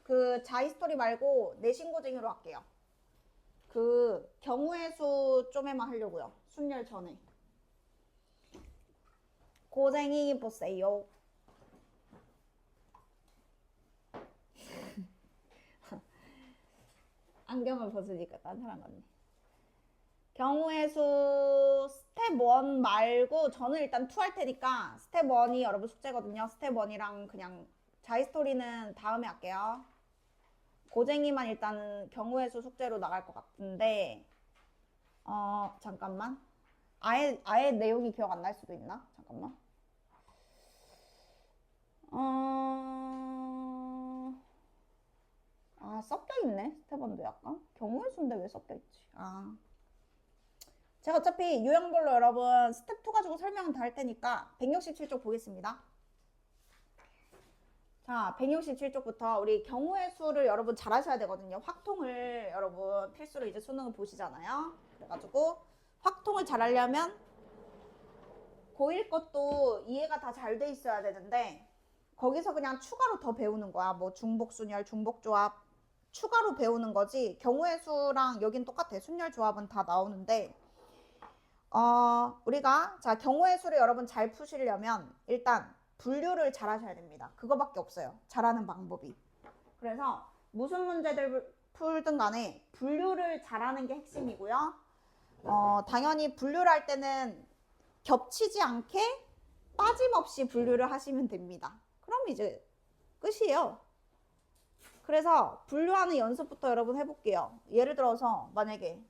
그 자히스토리 말고 내신고쟁이로 할게요. 그 경우의 수 좀에만 하려고요. 순열 전에. 고쟁이 보세요. 안경을 벗으니까 딴 사람 같네. 경우의 수 스텝 1 말고 저는 일단 2 할 테니까 스텝 1이 여러분 숙제거든요. 스텝 1이랑 그냥 자히스토리는 다음에 할게요. 고쟁이만 일단은 경우의 수 숙제로 나갈 것 같은데 잠깐만. 아예 내용이 기억 안 날 수도 있나? 잠깐만. 섞여있네. 스텝 1도 약간. 경우의 수인데 왜 섞여있지? 제가 어차피 요양별로 여러분 스텝 2 가지고 설명은 다 할 테니까 167쪽 보겠습니다. 자, 167쪽부터 우리 경우의 수를 여러분 잘 하셔야 되거든요. 확통을 여러분 필수로 이제 수능을 보시잖아요. 그래가지고 확통을 잘 하려면 고1 것도 이해가 다 잘 돼 있어야 되는데 거기서 그냥 추가로 더 배우는 거야. 뭐 중복순열, 중복조합 추가로 배우는 거지. 경우의 수랑 여긴 똑같아. 순열 조합은 다 나오는데 우리가 자 경우의 수를 여러분 잘 푸시려면 일단 분류를 잘 하셔야 됩니다. 그거밖에 없어요. 잘하는 방법이. 그래서 무슨 문제들 풀든 간에 분류를 잘하는 게 핵심이고요. 당연히 분류를 할 때는 겹치지 않게 빠짐없이 분류를 하시면 됩니다. 그럼 이제 끝이에요. 그래서 분류하는 연습부터 여러분 해볼게요. 예를 들어서 만약에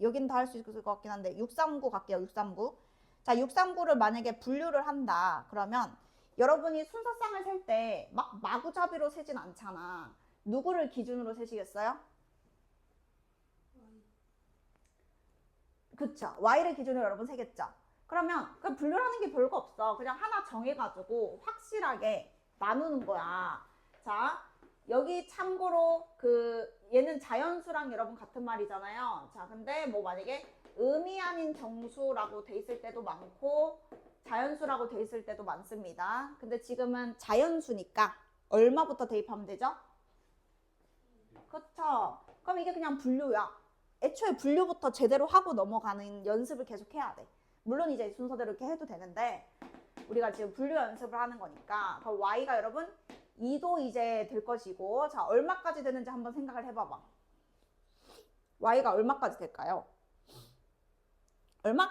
여긴 다 할 수 있을 것 같긴 한데 639 갈게요. 639. 자, 639를 만약에 분류를 한다. 그러면 여러분이 순서쌍을 셀 때 막 마구잡이로 세진 않잖아. 누구를 기준으로 세시겠어요? 그쵸. y를 기준으로 여러분 세겠죠. 그러면 그 분류라는 게 별거 없어. 그냥 하나 정해가지고 확실하게 나누는 거야. 자, 여기 참고로 얘는 자연수랑 여러분 같은 말이잖아요. 자, 근데 뭐 만약에 의미 아닌 정수라고 돼 있을 때도 많고 자연수라고 돼 있을 때도 많습니다. 근데 지금은 자연수니까 얼마부터 대입하면 되죠? 그쵸. 그럼 이게 그냥 분류야. 애초에 분류부터 제대로 하고 넘어가는 연습을 계속 해야 돼. 물론 이제 순서대로 이렇게 해도 되는데 우리가 지금 분류 연습을 하는 거니까 그럼 y가 여러분 2도 이제 될 것이고 자 얼마까지 되는지 한번 생각을 해봐봐. y가 얼마까지 될까요? 얼마?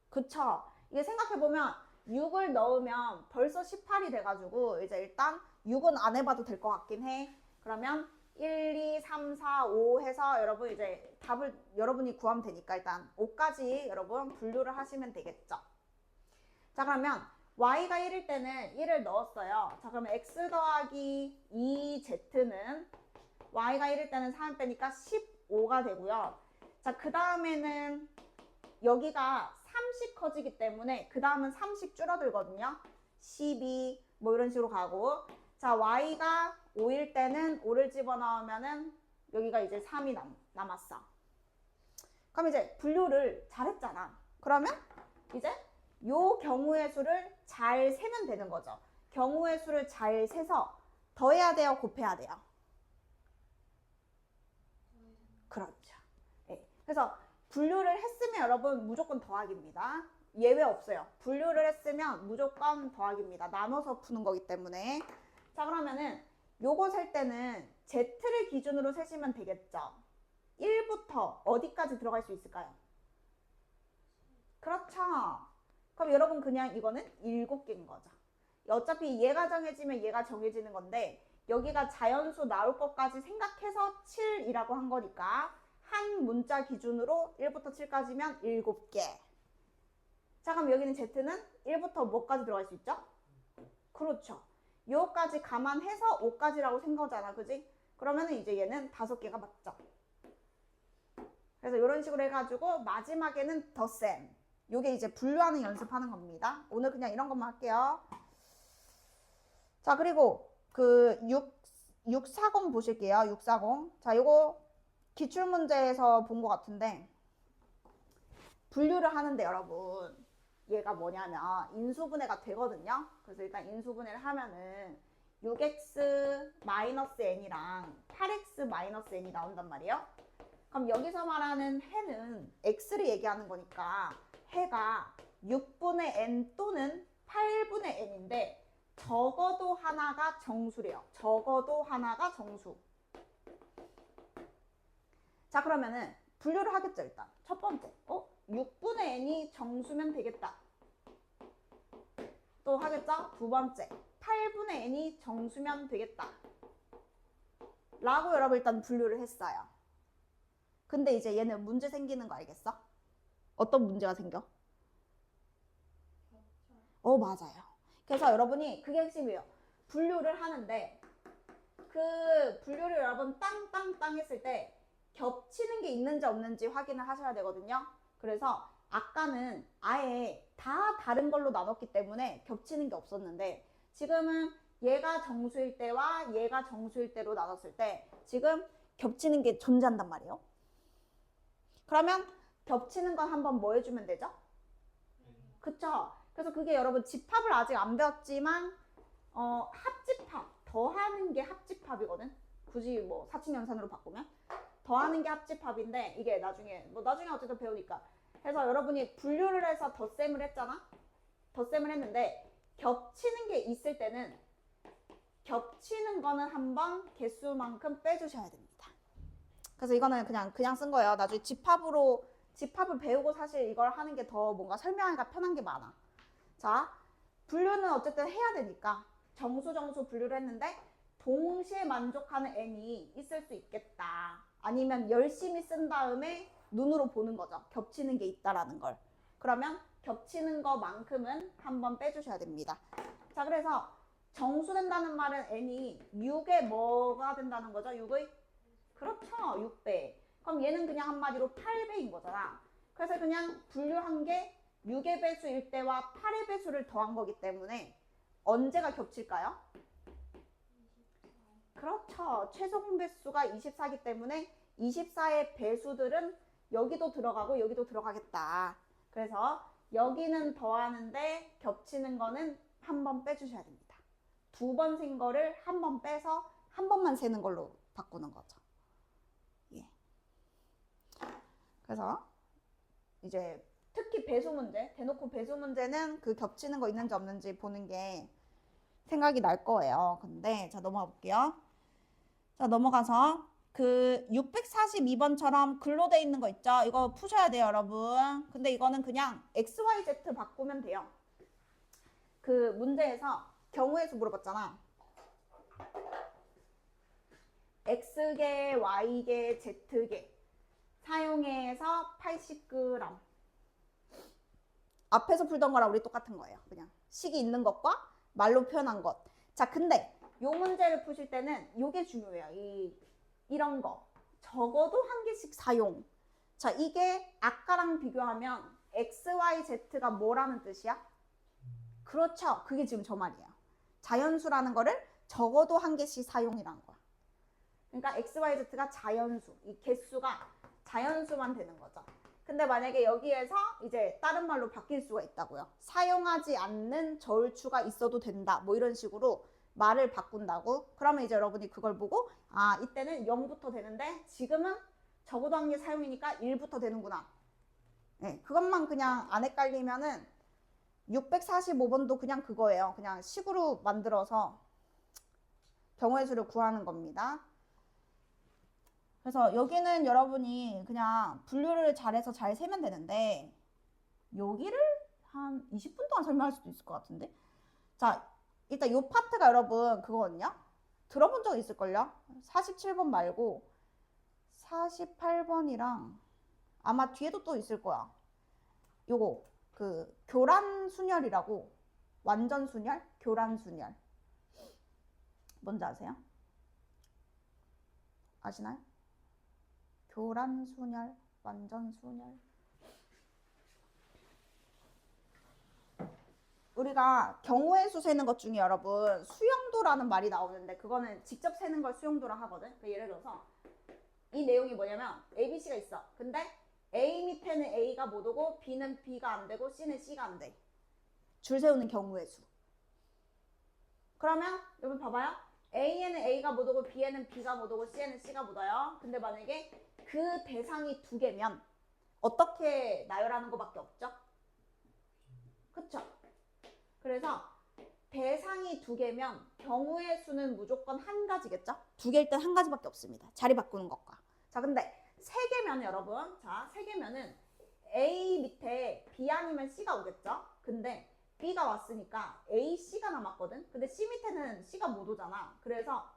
그쵸. 이게 생각해보면 6을 넣으면 벌써 18이 돼가지고 이제 일단 6은 안 해봐도 될 것 같긴 해. 그러면 1, 2, 3, 4, 5 해서 여러분 이제 답을 여러분이 구하면 되니까 일단 5까지 여러분 분류를 하시면 되겠죠. 자 그러면 y가 1일 때는 1을 넣었어요. 자 그러면 x 더하기 2z는 y가 1일 때는 3 빼니까 15가 되고요. 자 그 다음에는 여기가 30 커지기 때문에 그 다음은 30 줄어들거든요. 12 뭐 이런 식으로 가고 자 y가 5일 때는 5를 집어넣으면은 여기가 이제 3이 남았어. 그럼 이제 분류를 잘했잖아. 그러면 이제 요 경우의 수를 잘 세면 되는 거죠. 경우의 수를 잘 세서 더해야 돼요? 곱해야 돼요? 그렇죠. 네. 그래서 분류를 했으면 여러분 무조건 더하기입니다. 예외 없어요. 분류를 했으면 무조건 더하기입니다. 나눠서 푸는 거기 때문에. 자 그러면은 요거 셀 때는 z를 기준으로 세시면 되겠죠. 1부터 어디까지 들어갈 수 있을까요? 그렇죠. 그럼 여러분 그냥 이거는 7개인 거죠. 어차피 얘가 정해지면 얘가 정해지는 건데 여기가 자연수 나올 것까지 생각해서 7이라고 한 거니까 한 문자 기준으로 1부터 7까지면 7개. 자 그럼 여기는 z는 1부터 뭐까지 들어갈 수 있죠? 그렇죠. 요까지 감안해서 5까지라고 생긴 거잖아. 그지? 그러면은 이제 얘는 5개가 맞죠. 그래서 이런 식으로 해가지고 마지막에는 덧셈. 요게 이제 분류하는 연습하는 겁니다. 오늘 그냥 이런 것만 할게요. 자 그리고 그 640 보실게요. 640. 자 요거 기출문제에서 본 것 같은데 분류를 하는데 여러분 얘가 뭐냐면 인수분해가 되거든요. 그래서 일단 인수분해를 하면은 6x-n이랑 8x-n이 나온단 말이에요. 그럼 여기서 말하는 해는 x를 얘기하는 거니까 해가 6분의 n 또는 8분의 n인데 적어도 하나가 정수래요. 적어도 하나가 정수. 자 그러면은 분류를 하겠죠. 일단 첫 번째 6분의 n이 정수면 되겠다. 또 하겠죠. 두 번째 8분의 n이 정수면 되겠다 라고 여러분 일단 분류를 했어요. 근데 이제 얘는 문제 생기는 거 알겠어? 어떤 문제가 생겨? 맞아요. 그래서 여러분이 그게 핵심이에요. 분류를 하는데 그 분류를 여러분 땅땅땅 했을 때 겹치는 게 있는지 없는지 확인을 하셔야 되거든요. 그래서 아까는 아예 다 다른 걸로 나눴기 때문에 겹치는 게 없었는데 지금은 얘가 정수일 때와 얘가 정수일 때로 나눴을 때 지금 겹치는 게 존재한단 말이에요. 그러면 겹치는 건 한번 뭐 해주면 되죠? 그쵸? 그래서 그게 여러분 집합을 아직 안 배웠지만 합집합, 더하는 게 합집합이거든. 굳이 뭐 사칙연산으로 바꾸면 더하는 게 합집합인데 이게 나중에 어쨌든 배우니까. 그래서 여러분이 분류를 해서 덧셈을 했잖아. 덧셈을 했는데 겹치는 게 있을 때는 겹치는 거는 한번 개수만큼 빼주셔야 됩니다. 그래서 이거는 그냥 쓴 거예요. 나중에 집합을 배우고 사실 이걸 하는 게 더 뭔가 설명하기가 편한 게 많아. 자, 분류는 어쨌든 해야 되니까 정수 분류를 했는데 동시에 만족하는 n이 있을 수 있겠다. 아니면 열심히 쓴 다음에 눈으로 보는 거죠. 겹치는 게 있다라는 걸. 그러면 겹치는 거만큼은 한번 빼주셔야 됩니다. 자, 그래서 정수된다는 말은 n이 6의 뭐가 된다는 거죠? 6의? 그렇죠. 6배. 그럼 얘는 그냥 한마디로 8배인 거잖아. 그래서 그냥 분류한 게 6의 배수일 때와 8의 배수를 더한 거기 때문에 언제가 겹칠까요? 그렇죠. 최소 공배수가 24이기 때문에 24의 배수들은 여기도 들어가고 여기도 들어가겠다. 그래서 여기는 더하는데 겹치는 거는 한 번 빼주셔야 됩니다. 2번 센 거를 한 번 빼서 한 번만 세는 걸로 바꾸는 거죠. 예. 그래서 이제 특히 배수 문제, 대놓고 배수 문제는 그 겹치는 거 있는지 없는지 보는 게 생각이 날 거예요. 근데 자 넘어가 볼게요. 자 넘어가서 그 642번처럼 글로 돼 있는 거 있죠? 이거 푸셔야 돼요, 여러분. 근데 이거는 그냥 XYZ 바꾸면 돼요. 그 문제에서 경우의 수 물어봤잖아. X개, Y개, Z개 사용해서 80g. 앞에서 풀던 거랑 우리 똑같은 거예요. 그냥 식이 있는 것과 말로 표현한 것. 자, 근데 요 문제를 푸실 때는 요게 중요해요. 이런 거. 적어도 한 개씩 사용. 자, 이게 아까랑 비교하면 X, Y, Z가 뭐라는 뜻이야? 그렇죠. 그게 지금 저 말이에요. 자연수라는 거를 적어도 한 개씩 사용이라는 거야. 그러니까 X, Y, Z가 자연수. 이 개수가 자연수만 되는 거죠. 근데 만약에 여기에서 이제 다른 말로 바뀔 수가 있다고요. 사용하지 않는 저울추가 있어도 된다. 뭐 이런 식으로 말을 바꾼다고. 그러면 이제 여러분이 그걸 보고 아, 이때는 0부터 되는데 지금은 적어도 한 개 사용이니까 1부터 되는구나. 네, 그것만 그냥 안 헷갈리면은 645번도 그냥 그거예요. 그냥 식으로 만들어서 경우의 수를 구하는 겁니다. 그래서 여기는 여러분이 그냥 분류를 잘해서 잘 세면 되는데 여기를 한 20분 동안 설명할 수도 있을 것 같은데. 자, 일단 이 파트가 여러분 그거거든요. 들어본 적 있을걸요? 47번 말고 48번이랑 아마 뒤에도 또 있을 거야. 요거 그 교란순열이라고. 완전순열, 교란순열. 뭔지 아세요? 아시나요? 교란순열, 완전순열. 우리가 경우의 수 세는 것 중에 여러분 수용도라는 말이 나오는데 그거는 직접 세는 걸 수용도라 하거든. 그러니까 예를 들어서 이 내용이 뭐냐면 A, B, C가 있어. 근데 A 밑에는 A가 못 오고 B는 B가 안 되고 C는 C가 안 돼. 줄 세우는 경우의 수. 그러면 여러분 봐봐요. A에는 A가 못 오고 B에는 B가 못 오고 C에는 C가 못 와요. 근데 만약에 그 대상이 두 개면 어떻게 나열하는 것밖에 없죠? 그쵸? 그래서 대상이 두 개면 경우의 수는 무조건 한 가지겠죠? 두 개일 땐 한 가지밖에 없습니다. 자리 바꾸는 것과. 자, 근데 세 개면 여러분, 자, 세 개면은 A 밑에 B 아니면 C가 오겠죠? 근데 B가 왔으니까 A, C가 남았거든? 근데 C 밑에는 C가 못 오잖아. 그래서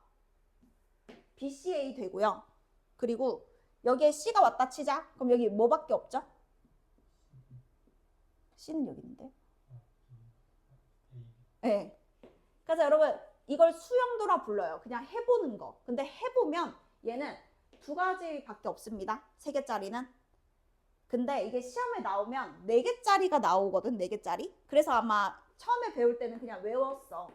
B, C, A 되고요. 그리고 여기에 C가 왔다 치자. 그럼 여기 뭐밖에 없죠? C는 여기 있는데. 네. 그래서 여러분 이걸 수용도라 불러요. 그냥 해보는 거. 근데 해보면 얘는 두 가지밖에 없습니다. 세 개짜리는. 근데 이게 시험에 나오면 네 개짜리가 나오거든. 네 개짜리. 그래서 아마 처음에 배울 때는 그냥 외웠어.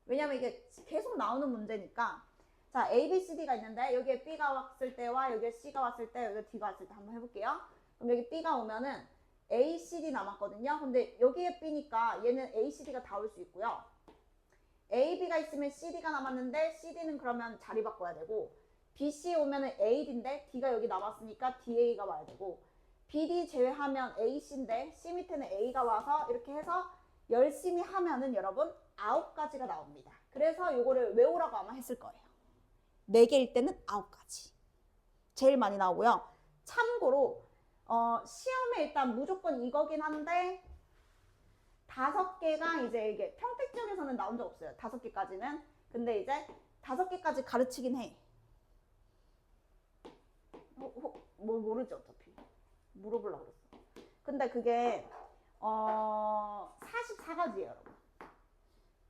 왜냐면 이게 계속 나오는 문제니까. 자, A, B, C, D가 있는데 여기에 B가 왔을 때와 여기에 C가 왔을 때 여기에 D가 왔을 때 한번 해볼게요. 그럼 여기 B가 오면은 A, C, D 남았거든요. 근데 여기에 B니까 얘는 A, C, D가 다 올 수 있고요. A, B가 있으면 C, D가 남았는데 C, D는 그러면 자리 바꿔야 되고 B, C 오면은 A, D인데 D가 여기 남았으니까 D, A가 와야 되고 B, D 제외하면 A, C인데 C 밑에는 A가 와서 이렇게 해서 열심히 하면은 여러분 9가지가 나옵니다. 그래서 요거를 외우라고 아마 했을 거예요. 4개일 때는 9가지. 제일 많이 나오고요. 참고로 시험에 일단 무조건 이거긴 한데 5개가 이제 이게 평택지역에서는 나온 적 없어요. 5개까지는. 근데 이제 5개까지 가르치긴 해. 뭐 모르지 어차피. 물어보려고 그랬어. 근데 그게 44가지예요, 여러분.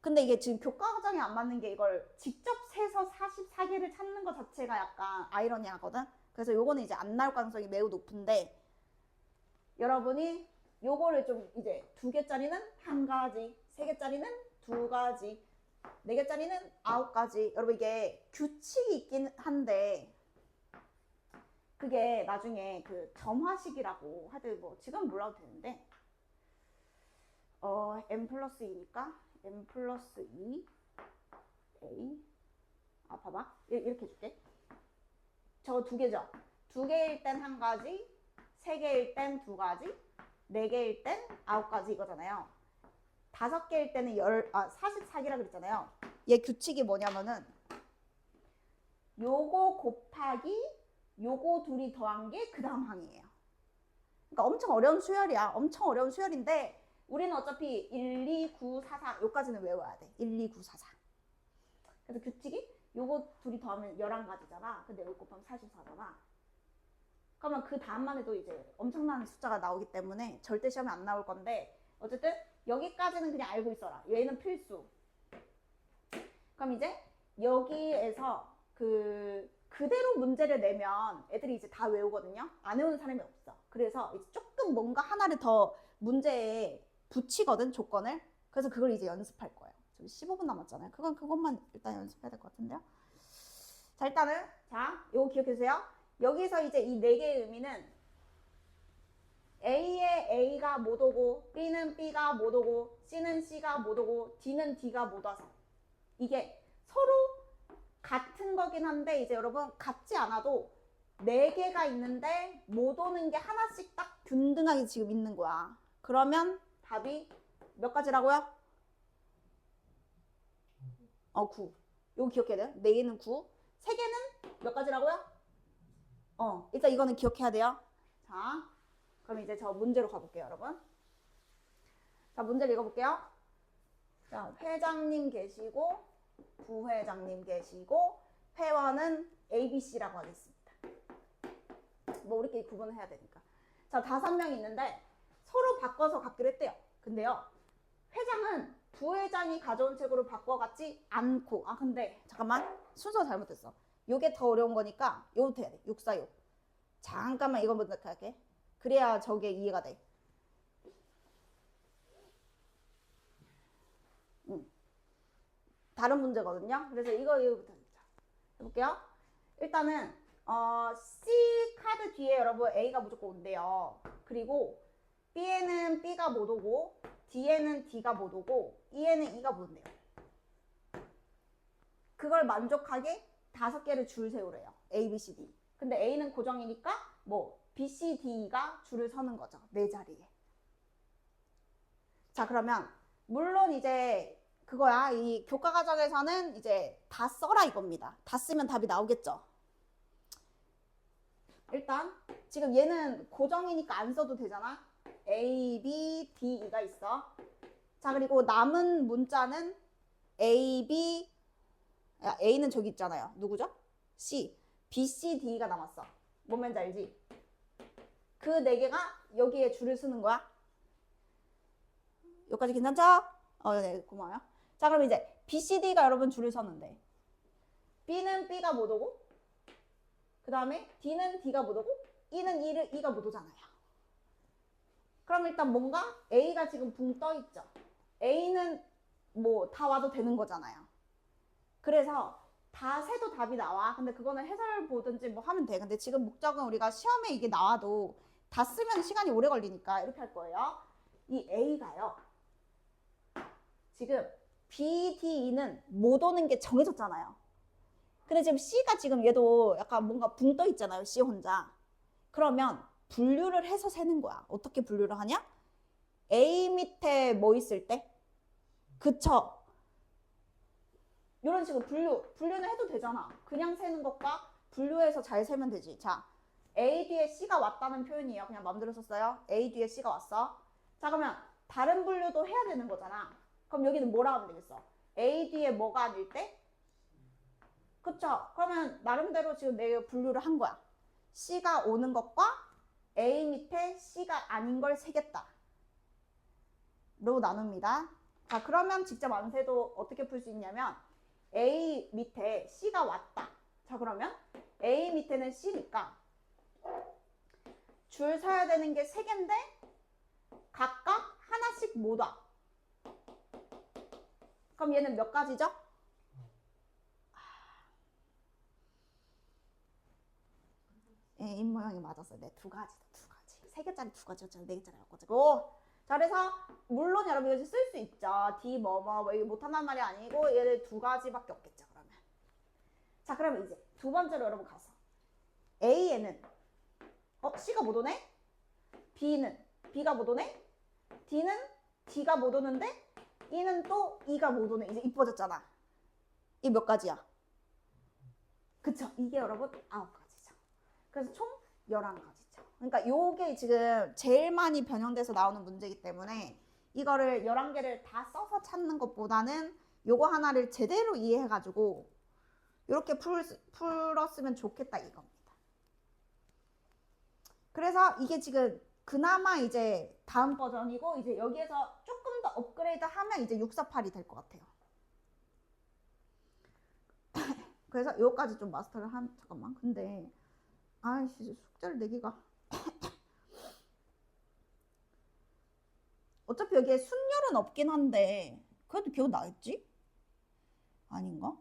근데 이게 지금 교과 과정에 안 맞는 게 이걸 직접 세서 44개를 찾는 것 자체가 약간 아이러니하거든. 그래서 요거는 이제 안 나올 가능성이 매우 높은데 여러분이 요거를 좀 이제 2개짜리는 1가지, 3개짜리는 2가지, 4개짜리는 9가지. 여러분 이게 규칙이 있긴 한데 그게 나중에 그 점화식이라고 하여튼 뭐 지금 몰라도 되는데 n 플러스 2니까 n 플러스 2 a 봐봐 이렇게 해줄게. 저거 2개죠. 2개일 땐 1가지, 3개일 땐 2가지, 4개일 땐 9가지 이거잖아요. 5개일 때는 44개라 그랬잖아요. 얘 규칙이 뭐냐면은 요거 곱하기 요거 둘이 더한 게 그 다음 항이에요. 그러니까 엄청 어려운 수열이야. 엄청 어려운 수열인데 우리는 어차피 1, 2, 9, 4, 4 요까지는 외워야 돼. 1, 2, 9, 4, 4. 그래서 규칙이 요거 둘이 더하면 11가지잖아. 근데 여기 곱하면 44잖아. 그러면 그 다음만 해도 이제 엄청난 숫자가 나오기 때문에 절대 시험에 안 나올 건데 어쨌든 여기까지는 그냥 알고 있어라. 얘는 필수. 그럼 이제 여기에서 그대로 문제를 내면 애들이 이제 다 외우거든요. 안 외우는 사람이 없어. 그래서 이제 조금 뭔가 하나를 더 문제에 붙이거든, 조건을. 그래서 그걸 이제 연습할 거예요. 지금 15분 남았잖아요. 그것만 일단 연습해야 될 것 같은데요. 자, 일단은 요거 기억해 주세요. 여기서 이제 이 4개의 의미는 A에 A가 못 오고 B는 B가 못 오고 C는 C가 못 오고 D는 D가 못 와서 이게 서로 같은 거긴 한데 이제 여러분 같지 않아도 4개가 있는데 못 오는 게 하나씩 딱 균등하게 지금 있는 거야. 그러면 답이 몇 가지라고요? 9. 이거 기억해야 돼요. 4개는 9. 3개는 몇 가지라고요? 일단 이거는 기억해야 돼요. 자, 그럼 이제 저 문제로 가볼게요, 여러분. 자, 문제를 읽어볼게요. 자, 회장님 계시고 부회장님 계시고 회원은 ABC라고 하겠습니다. 뭐 우리끼리 구분을 해야 되니까. 자, 5명이 있는데 서로 바꿔서 갖기로 했대요. 근데요, 회장은 부회장이 가져온 책으로 바꿔갖지 않고 근데 잠깐만 순서가 잘못됐어. 요게 더 어려운 거니까 요거부터 해야 돼. 646. 잠깐만 이거 먼저 할게. 그래야 저게 이해가 돼. 다른 문제거든요. 그래서 이거부터 해볼게요. 일단은 C 카드 뒤에 여러분 A가 무조건 온대요. 그리고 B에는 B가 못 오고 D에는 D가 못 오고 E에는 E가 못 온대요. 그걸 만족하게 5개를 줄 세우래요. A, B, C, D. 근데 A는 고정이니까 뭐 B, C, D가 줄을 서는 거죠. 4자리에. 자, 그러면 물론 이제 그거야. 이 교과 과정에서는 이제 다 써라 이겁니다. 다 쓰면 답이 나오겠죠. 일단 지금 얘는 고정이니까 안 써도 되잖아. A, B, D, E가 있어. 자, 그리고 남은 문자는 A, B, A는 저기 있잖아요. 누구죠? C, B, C, D가 남았어. 뭔 말인지 알지? 그 4개가 여기에 줄을 쓰는 거야. 여기까지 괜찮죠? 네, 고마워요. 자, 그럼 이제 B, C, D가 여러분 줄을 섰는데 B는 B가 못 오고 그 다음에 D는 D가 못 오고 E는 E가 못 오잖아요. 그럼 일단 뭔가 A가 지금 붕 떠 있죠. A는 뭐 다 와도 되는 거잖아요. 그래서 다 세도 답이 나와. 근데 그거는 해설 보든지 뭐 하면 돼. 근데 지금 목적은 우리가 시험에 이게 나와도 다 쓰면 시간이 오래 걸리니까 이렇게 할 거예요. 이 A가요. 지금 B, D, E는 못 오는 게 정해졌잖아요. 근데 지금 C가 지금 얘도 약간 뭔가 붕 떠 있잖아요. C 혼자. 그러면 분류를 해서 세는 거야. 어떻게 분류를 하냐? A 밑에 뭐 있을 때? 그쵸? 이런 식으로 분류는 해도 되잖아. 그냥 세는 것과 분류해서 잘 세면 되지. 자, A 뒤에 C가 왔다는 표현이에요. 그냥 마음대로 썼어요. A 뒤에 C가 왔어. 자, 그러면 다른 분류도 해야 되는 거잖아. 그럼 여기는 뭐라 하면 되겠어? A 뒤에 뭐가 아닐 때? 그쵸? 그러면 나름대로 지금 내가 분류를 한 거야. C가 오는 것과 A 밑에 C가 아닌 걸 세겠다. 로 나눕니다. 자, 그러면 직접 완세도 어떻게 풀 수 있냐면 A 밑에 C가 왔다. 자, 그러면 A 밑에는 C니까 줄 서야 되는 게 3개인데 각각 하나씩 못 와. 그럼 얘는 몇 가지죠? 예, 입 모양이 맞았어요. 네, 2가지다. 2가지. 3개짜리 2가지였잖아요. 4개짜리였고. 자, 그래서 물론 여러분 이거 쓸 수 있죠. D 뭐 이거 못한단 말이 아니고 얘를 2가지밖에 없겠죠. 그러면. 자, 그러면 이제 두 번째로 여러분 가서 A에는 C가 못 오네? B가 못 오네? D는 D가 못 오는데 E는 또 E가 못 오네. 이제 이뻐졌잖아. 이 몇 가지야? 그쵸? 이게 여러분 9가지죠. 그래서 총 11가지죠. 그러니까 요게 지금 제일 많이 변형돼서 나오는 문제이기 때문에 이거를 11개를 다 써서 찾는 것보다는 요거 하나를 제대로 이해해가지고 이렇게 풀었으면 좋겠다 이겁니다. 그래서 이게 지금 그나마 이제 다음 버전이고 이제 여기에서 조금 더 업그레이드 하면 이제 648이 될 것 같아요. 그래서 요까지 좀 마스터를 잠깐만. 근데 아이씨 숙제를 내기가 어차피 여기에 순열은 없긴 한데 그래도 기억 나겠지? 아닌가?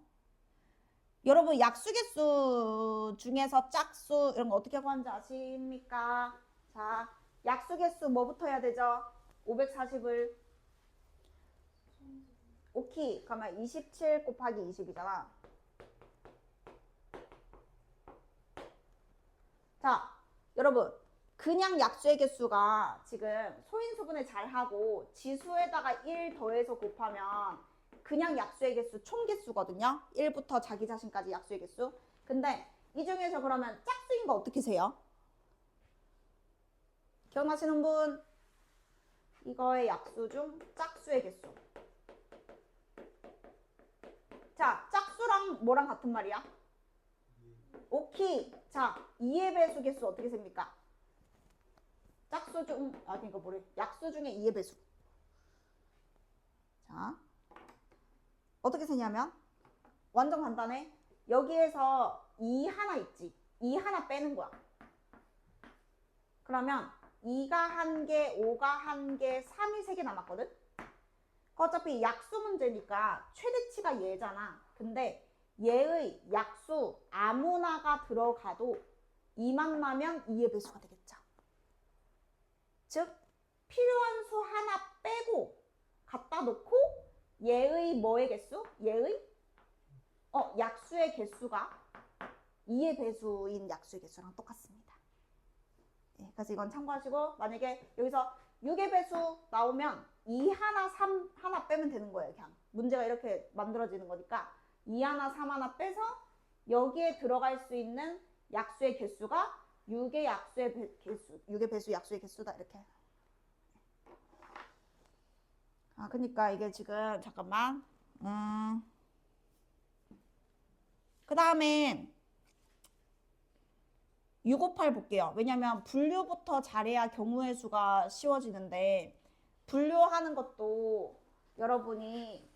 여러분 약수개수 중에서 짝수 이런 거 어떻게 구하는지 아십니까? 자, 약수개수 뭐부터 해야 되죠? 540을 오케이. 그러면 27 곱하기 20이잖아. 자, 여러분 그냥 약수의 개수가 지금 소인수분해 잘하고 지수에다가 1 더해서 곱하면 그냥 약수의 개수 총 개수거든요. 1부터 자기 자신까지 약수의 개수. 근데 이 중에서 그러면 짝수인 거 어떻게 세요? 기억나시는 분? 이거의 약수 중 짝수의 개수. 자, 짝수랑 뭐랑 같은 말이야? 오케이. 자, 2의 배수 개수 어떻게 셉니까? 짝수 중, 그러니까 뭐래? 약수 중에 2의 배수. 자, 어떻게 세냐면 완전 간단해. 여기에서 2 하나 있지. 2 하나 빼는 거야. 그러면 2가 1개, 5가 1개, 3이 3개 남았거든? 어차피 약수 문제니까 최대치가 얘잖아. 근데 얘의 약수 아무나가 들어가도 2만 나면 2의 배수가 되겠죠. 즉 필요한 수 하나 빼고 갖다 놓고 얘의 뭐의 개수? 얘의 약수의 개수가 2의 배수인 약수의 개수랑 똑같습니다. 네, 그래서 이건 참고하시고 만약에 여기서 6의 배수 나오면 2 하나 3 하나 빼면 되는 거예요. 그냥 문제가 이렇게 만들어지는 거니까 2 하나 3 하나 빼서 여기에 들어갈 수 있는 약수의 개수가 6의 약수의 개수, 6의 배수 약수의 개수다 이렇게. 그러니까 이게 지금 잠깐만. 그 다음에 658 볼게요. 왜냐면 분류부터 잘해야 경우의 수가 쉬워지는데 분류하는 것도 여러분이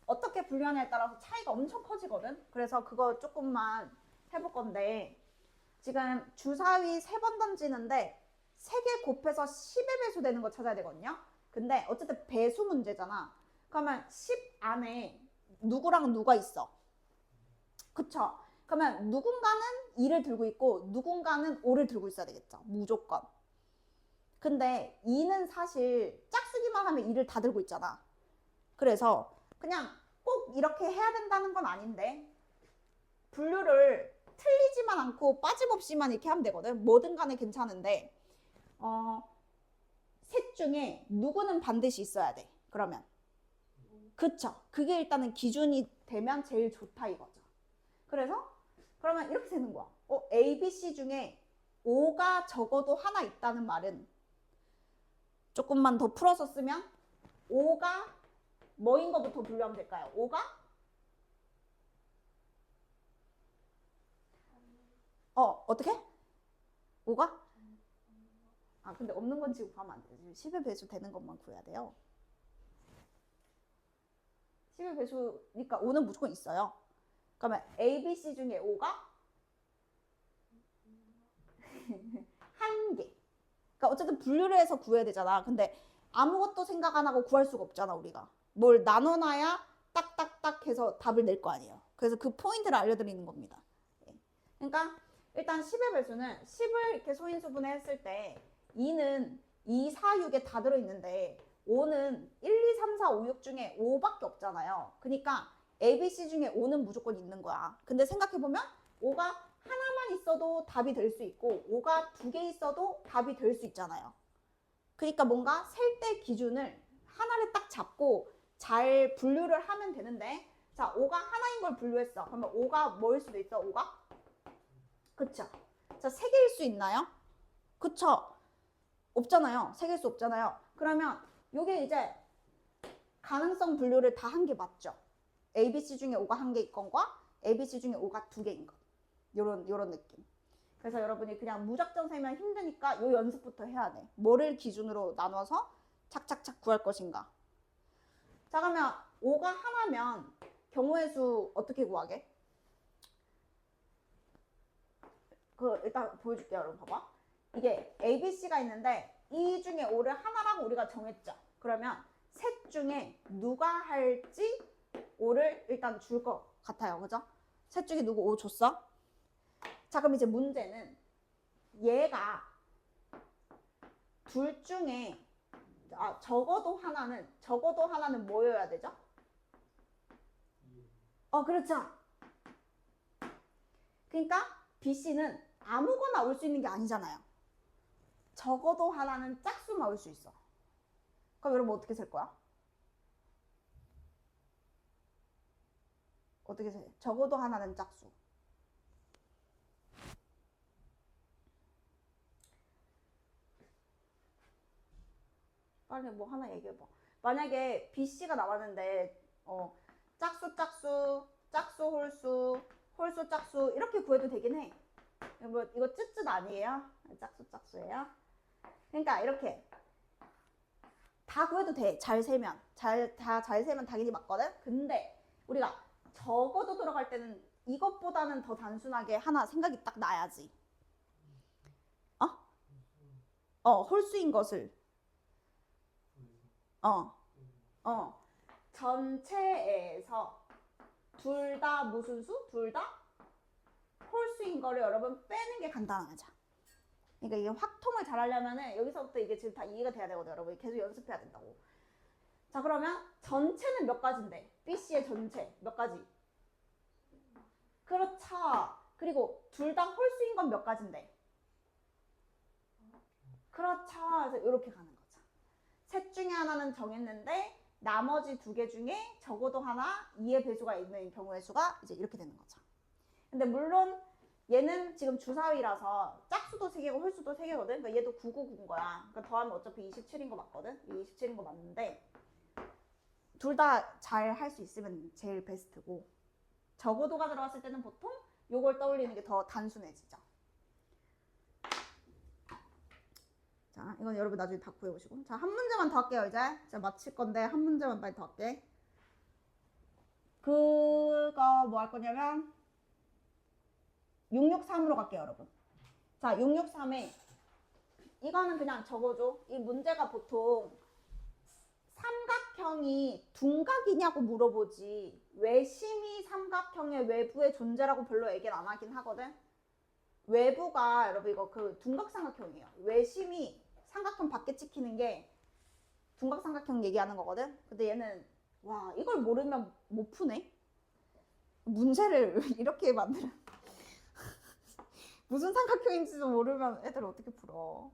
어떻게 분류하냐에 따라서 차이가 엄청 커지거든. 그래서 그거 조금만 해볼 건데 지금 주사위 3번 던지는데 3개 곱해서 10의 배수 되는 거 찾아야 되거든요. 근데 어쨌든 배수 문제잖아. 그러면 10 안에 누구랑 누가 있어? 그쵸? 그러면 누군가는 2를 들고 있고 누군가는 5를 들고 있어야 되겠죠. 무조건. 근데 2는 사실 짝수기만 하면 2를 다 들고 있잖아. 그래서 그냥 꼭 이렇게 해야 된다는 건 아닌데 분류를 틀리지만 않고 빠짐없이만 이렇게 하면 되거든. 뭐든 간에 괜찮은데 셋 중에 누구는 반드시 있어야 돼. 그러면 그쵸? 그게 일단은 기준이 되면 제일 좋다 이거죠. 그래서 그러면 이렇게 되는 거야. A, B, C 중에 5가 적어도 하나 있다는 말은 조금만 더 풀어서 쓰면 5가 뭐인 거부터 분류하면 될까요? 5가 어떻게? 5가? 근데 없는 건 지금 구하면 안 되지. 10의 배수 되는 것만 구해야 돼요. 10의 배수니까 5는 무조건 있어요. 그러면 A, B, C 중에 5가 한 개. 그러니까 어쨌든 분류를 해서 구해야 되잖아. 근데 아무것도 생각 안 하고 구할 수가 없잖아, 우리가. 뭘 나눠놔야 딱딱딱 해서 답을 낼 거 아니에요. 그래서 그 포인트를 알려드리는 겁니다. 그러니까 일단 10의 배수는 10을 이렇게 소인수분해 했을 때 2는 2, 4, 6에 다 들어있는데 5는 1, 2, 3, 4, 5, 6 중에 5밖에 없잖아요. 그러니까 A, B, C 중에 5는 무조건 있는 거야. 근데 생각해보면 5가 하나만 있어도 답이 될 수 있고 5가 2개 있어도 답이 될 수 있잖아요. 그러니까 뭔가 셀 때 기준을 하나를 딱 잡고 잘 분류를 하면 되는데 자, 5가 하나인 걸 분류했어. 그러면 5가 뭐일 수도 있어? 5가? 그쵸? 자, 3개일 수 있나요? 그쵸? 없잖아요. 3개일 수 없잖아요. 그러면 요게 이제 가능성 분류를 다 한 게 맞죠? A, B, C 중에 5가 한 개인 건과 A, B, C 중에 5가 2개인 것. 요런 느낌. 그래서 여러분이 그냥 무작정 세면 힘드니까 요 연습부터 해야 돼. 뭐를 기준으로 나눠서 착착착 구할 것인가. 자, 그러면 5가 하나면 경우의 수 어떻게 구하게? 일단 보여줄게요. 여러분 봐봐. 이게 A, B, C가 있는데 이 중에 5를 하나라고 우리가 정했죠. 그러면 셋 중에 누가 할지 5를 일단 줄 것 같아요. 그죠? 셋 중에 누구 5 줬어? 자, 그럼 이제 문제는 얘가 둘 중에 적어도 하나는 뭐여야 되죠? 그렇죠. 그러니까 BC는 아무거나 올 수 있는 게 아니잖아요. 적어도 하나는 짝수만 올 수 있어. 그럼 여러분 어떻게 셀 거야? 어떻게 세? 적어도 하나는 짝수. 빨리 뭐 하나 얘기해봐. 만약에 BC가 나왔는데 짝수 홀수 짝수 이렇게 구해도 되긴 해. 뭐 이거 쯧쯧 아니에요? 짝수예요. 그러니까 이렇게 다 구해도 돼. 잘 세면 잘 세면 당연히 맞거든. 근데 우리가 적어도 들어갈 때는 이것보다는 더 단순하게 하나 생각이 딱 나야지. 홀수인 것을 전체에서 둘 다 무슨 수? 둘 다 홀수인 거를 여러분 빼는 게 간단하죠. 그러니까 이게 확통을 잘 하려면은 여기서부터 이게 지금 다 이해가 돼야 되거든요. 여러분 계속 연습해야 된다고. 자, 그러면 전체는 몇 가지인데? BC의 전체 몇 가지? 그렇죠. 그리고 둘 다 홀수인 건 몇 가지인데? 그렇죠. 그래서 이렇게 가는 거죠. 셋 중에 하나는 정했는데 나머지 2개 중에 적어도 하나 2의 배수가 있는 경우의 수가 이제 이렇게 되는 거죠. 근데 물론 얘는 지금 주사위라서 짝수도 3개고 홀수도 3개거든. 그러니까 얘도 999인 거야. 그러니까 더하면 어차피 27인 거 맞거든. 27인 거 맞는데 둘 다 잘 할 수 있으면 제일 베스트고 적어도가 들어갔을 때는 보통 요걸 떠올리는 게 더 단순해지죠. 자, 이건 여러분 나중에 다 구해보시고. 자, 한 문제만 더 할게요, 이제. 제가 마칠 건데, 한 문제만 빨리 더 할게. 그거 뭐 할 거냐면, 663으로 갈게요, 여러분. 자, 663에, 이거는 그냥 적어줘. 이 문제가 보통 삼각형이 둔각이냐고 물어보지, 외심이 삼각형의 외부의 존재라고 별로 얘기를 안 하긴 하거든. 외부가, 여러분 이거 그 둔각삼각형이에요. 외심이 삼각형 밖에 찍히는 게 둔각삼각형 얘기하는 거거든. 근데 얘는 와, 이걸 모르면 못 푸네. 문제를 이렇게 만들어. 무슨 삼각형인지도 모르면 애들 어떻게 풀어.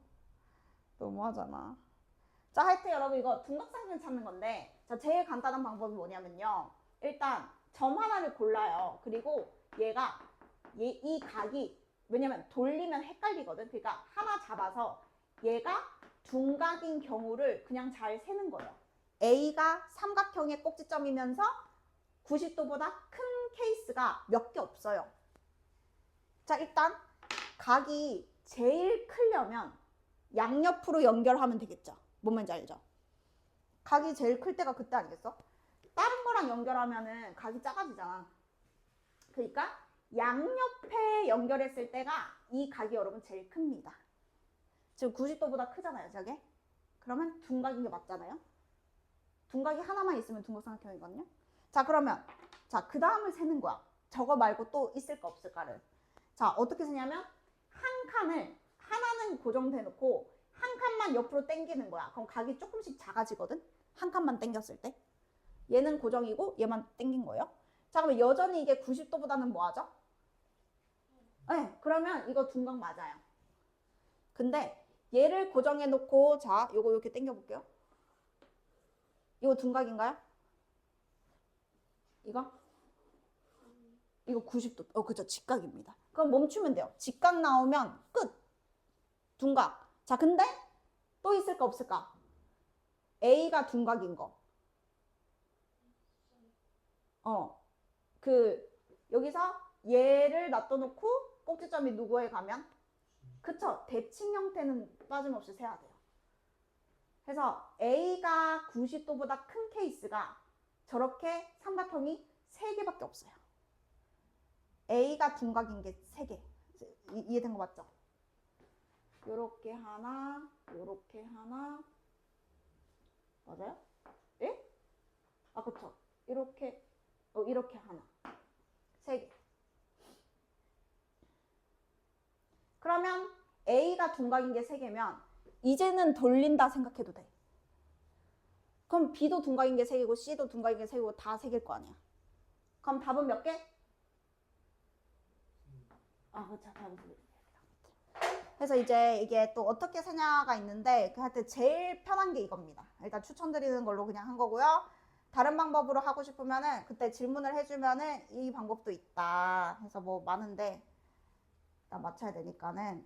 너무하잖아. 자, 하여튼 여러분 이거 둔각삼각형 찾는 건데, 자, 제일 간단한 방법이 뭐냐면요. 일단 점 하나를 골라요. 그리고 이 각이, 왜냐면 돌리면 헷갈리거든. 그러니까 하나 잡아서 얘가 둔각인 경우를 그냥 잘 세는 거예요. A가 삼각형의 꼭지점이면서 90도보다 큰 케이스가 몇 개 없어요. 자, 일단 각이 제일 크려면 양옆으로 연결하면 되겠죠. 뭔 말인지 알죠? 각이 제일 클 때가 그때 아니겠어? 다른 거랑 연결하면은 각이 작아지잖아. 그러니까 양옆에 연결했을 때가 이 각이 여러분 제일 큽니다. 지금 90도보다 크잖아요, 저게. 그러면 둔각인 게 맞잖아요. 둔각이 하나만 있으면 둔각삼각형이거든요. 자, 그러면 자, 그 다음을 세는 거야. 저거 말고 또 있을까 없을까를. 자, 어떻게 세냐면 한 칸을 하나는 고정돼 놓고 한 칸만 옆으로 당기는 거야. 그럼 각이 조금씩 작아지거든. 한 칸만 당겼을 때. 얘는 고정이고 얘만 당긴 거예요. 자, 그러면 여전히 이게 90도보다는 뭐 하죠? 네, 그러면 이거 둔각 맞아요. 근데 얘를 고정해 놓고 자, 요거 이렇게 당겨 볼게요. 이거 둔각인가요? 이거 90도. 그죠. 직각입니다. 그럼 멈추면 돼요. 직각 나오면 끝. 둔각. 자, 근데 또 있을까 없을까? A가 둔각인 거. 여기서 얘를 놔둬놓고 꼭지점이 누구에 가면? 그쵸. 대칭 형태는 빠짐없이 세야 돼요. 그래서 A가 90도보다 큰 케이스가 저렇게 삼각형이 3개밖에 없어요. A가 둔각인 게 3개. 이해된 거 맞죠? 요렇게 하나, 요렇게 하나. 맞아요? 예? 아, 그쵸. 이렇게, 이렇게 하나. 3개. 그러면 A가 둔각인 게 3개면 이제는 돌린다 생각해도 돼. 그럼 B도 둔각인 게 3개고 C도 둔각인 게 3개고 다 3개일 거 아니야. 그럼 답은 몇 개? 그렇죠. 답은 2개. 그래서 이제 이게 또 어떻게 세냐가 있는데 그 할 때 제일 편한 게 이겁니다. 일단 추천드리는 걸로 그냥 한 거고요. 다른 방법으로 하고 싶으면은 그때 질문을 해주면은 이 방법도 있다 해서 뭐 많은데 일단 맞춰야 되니까는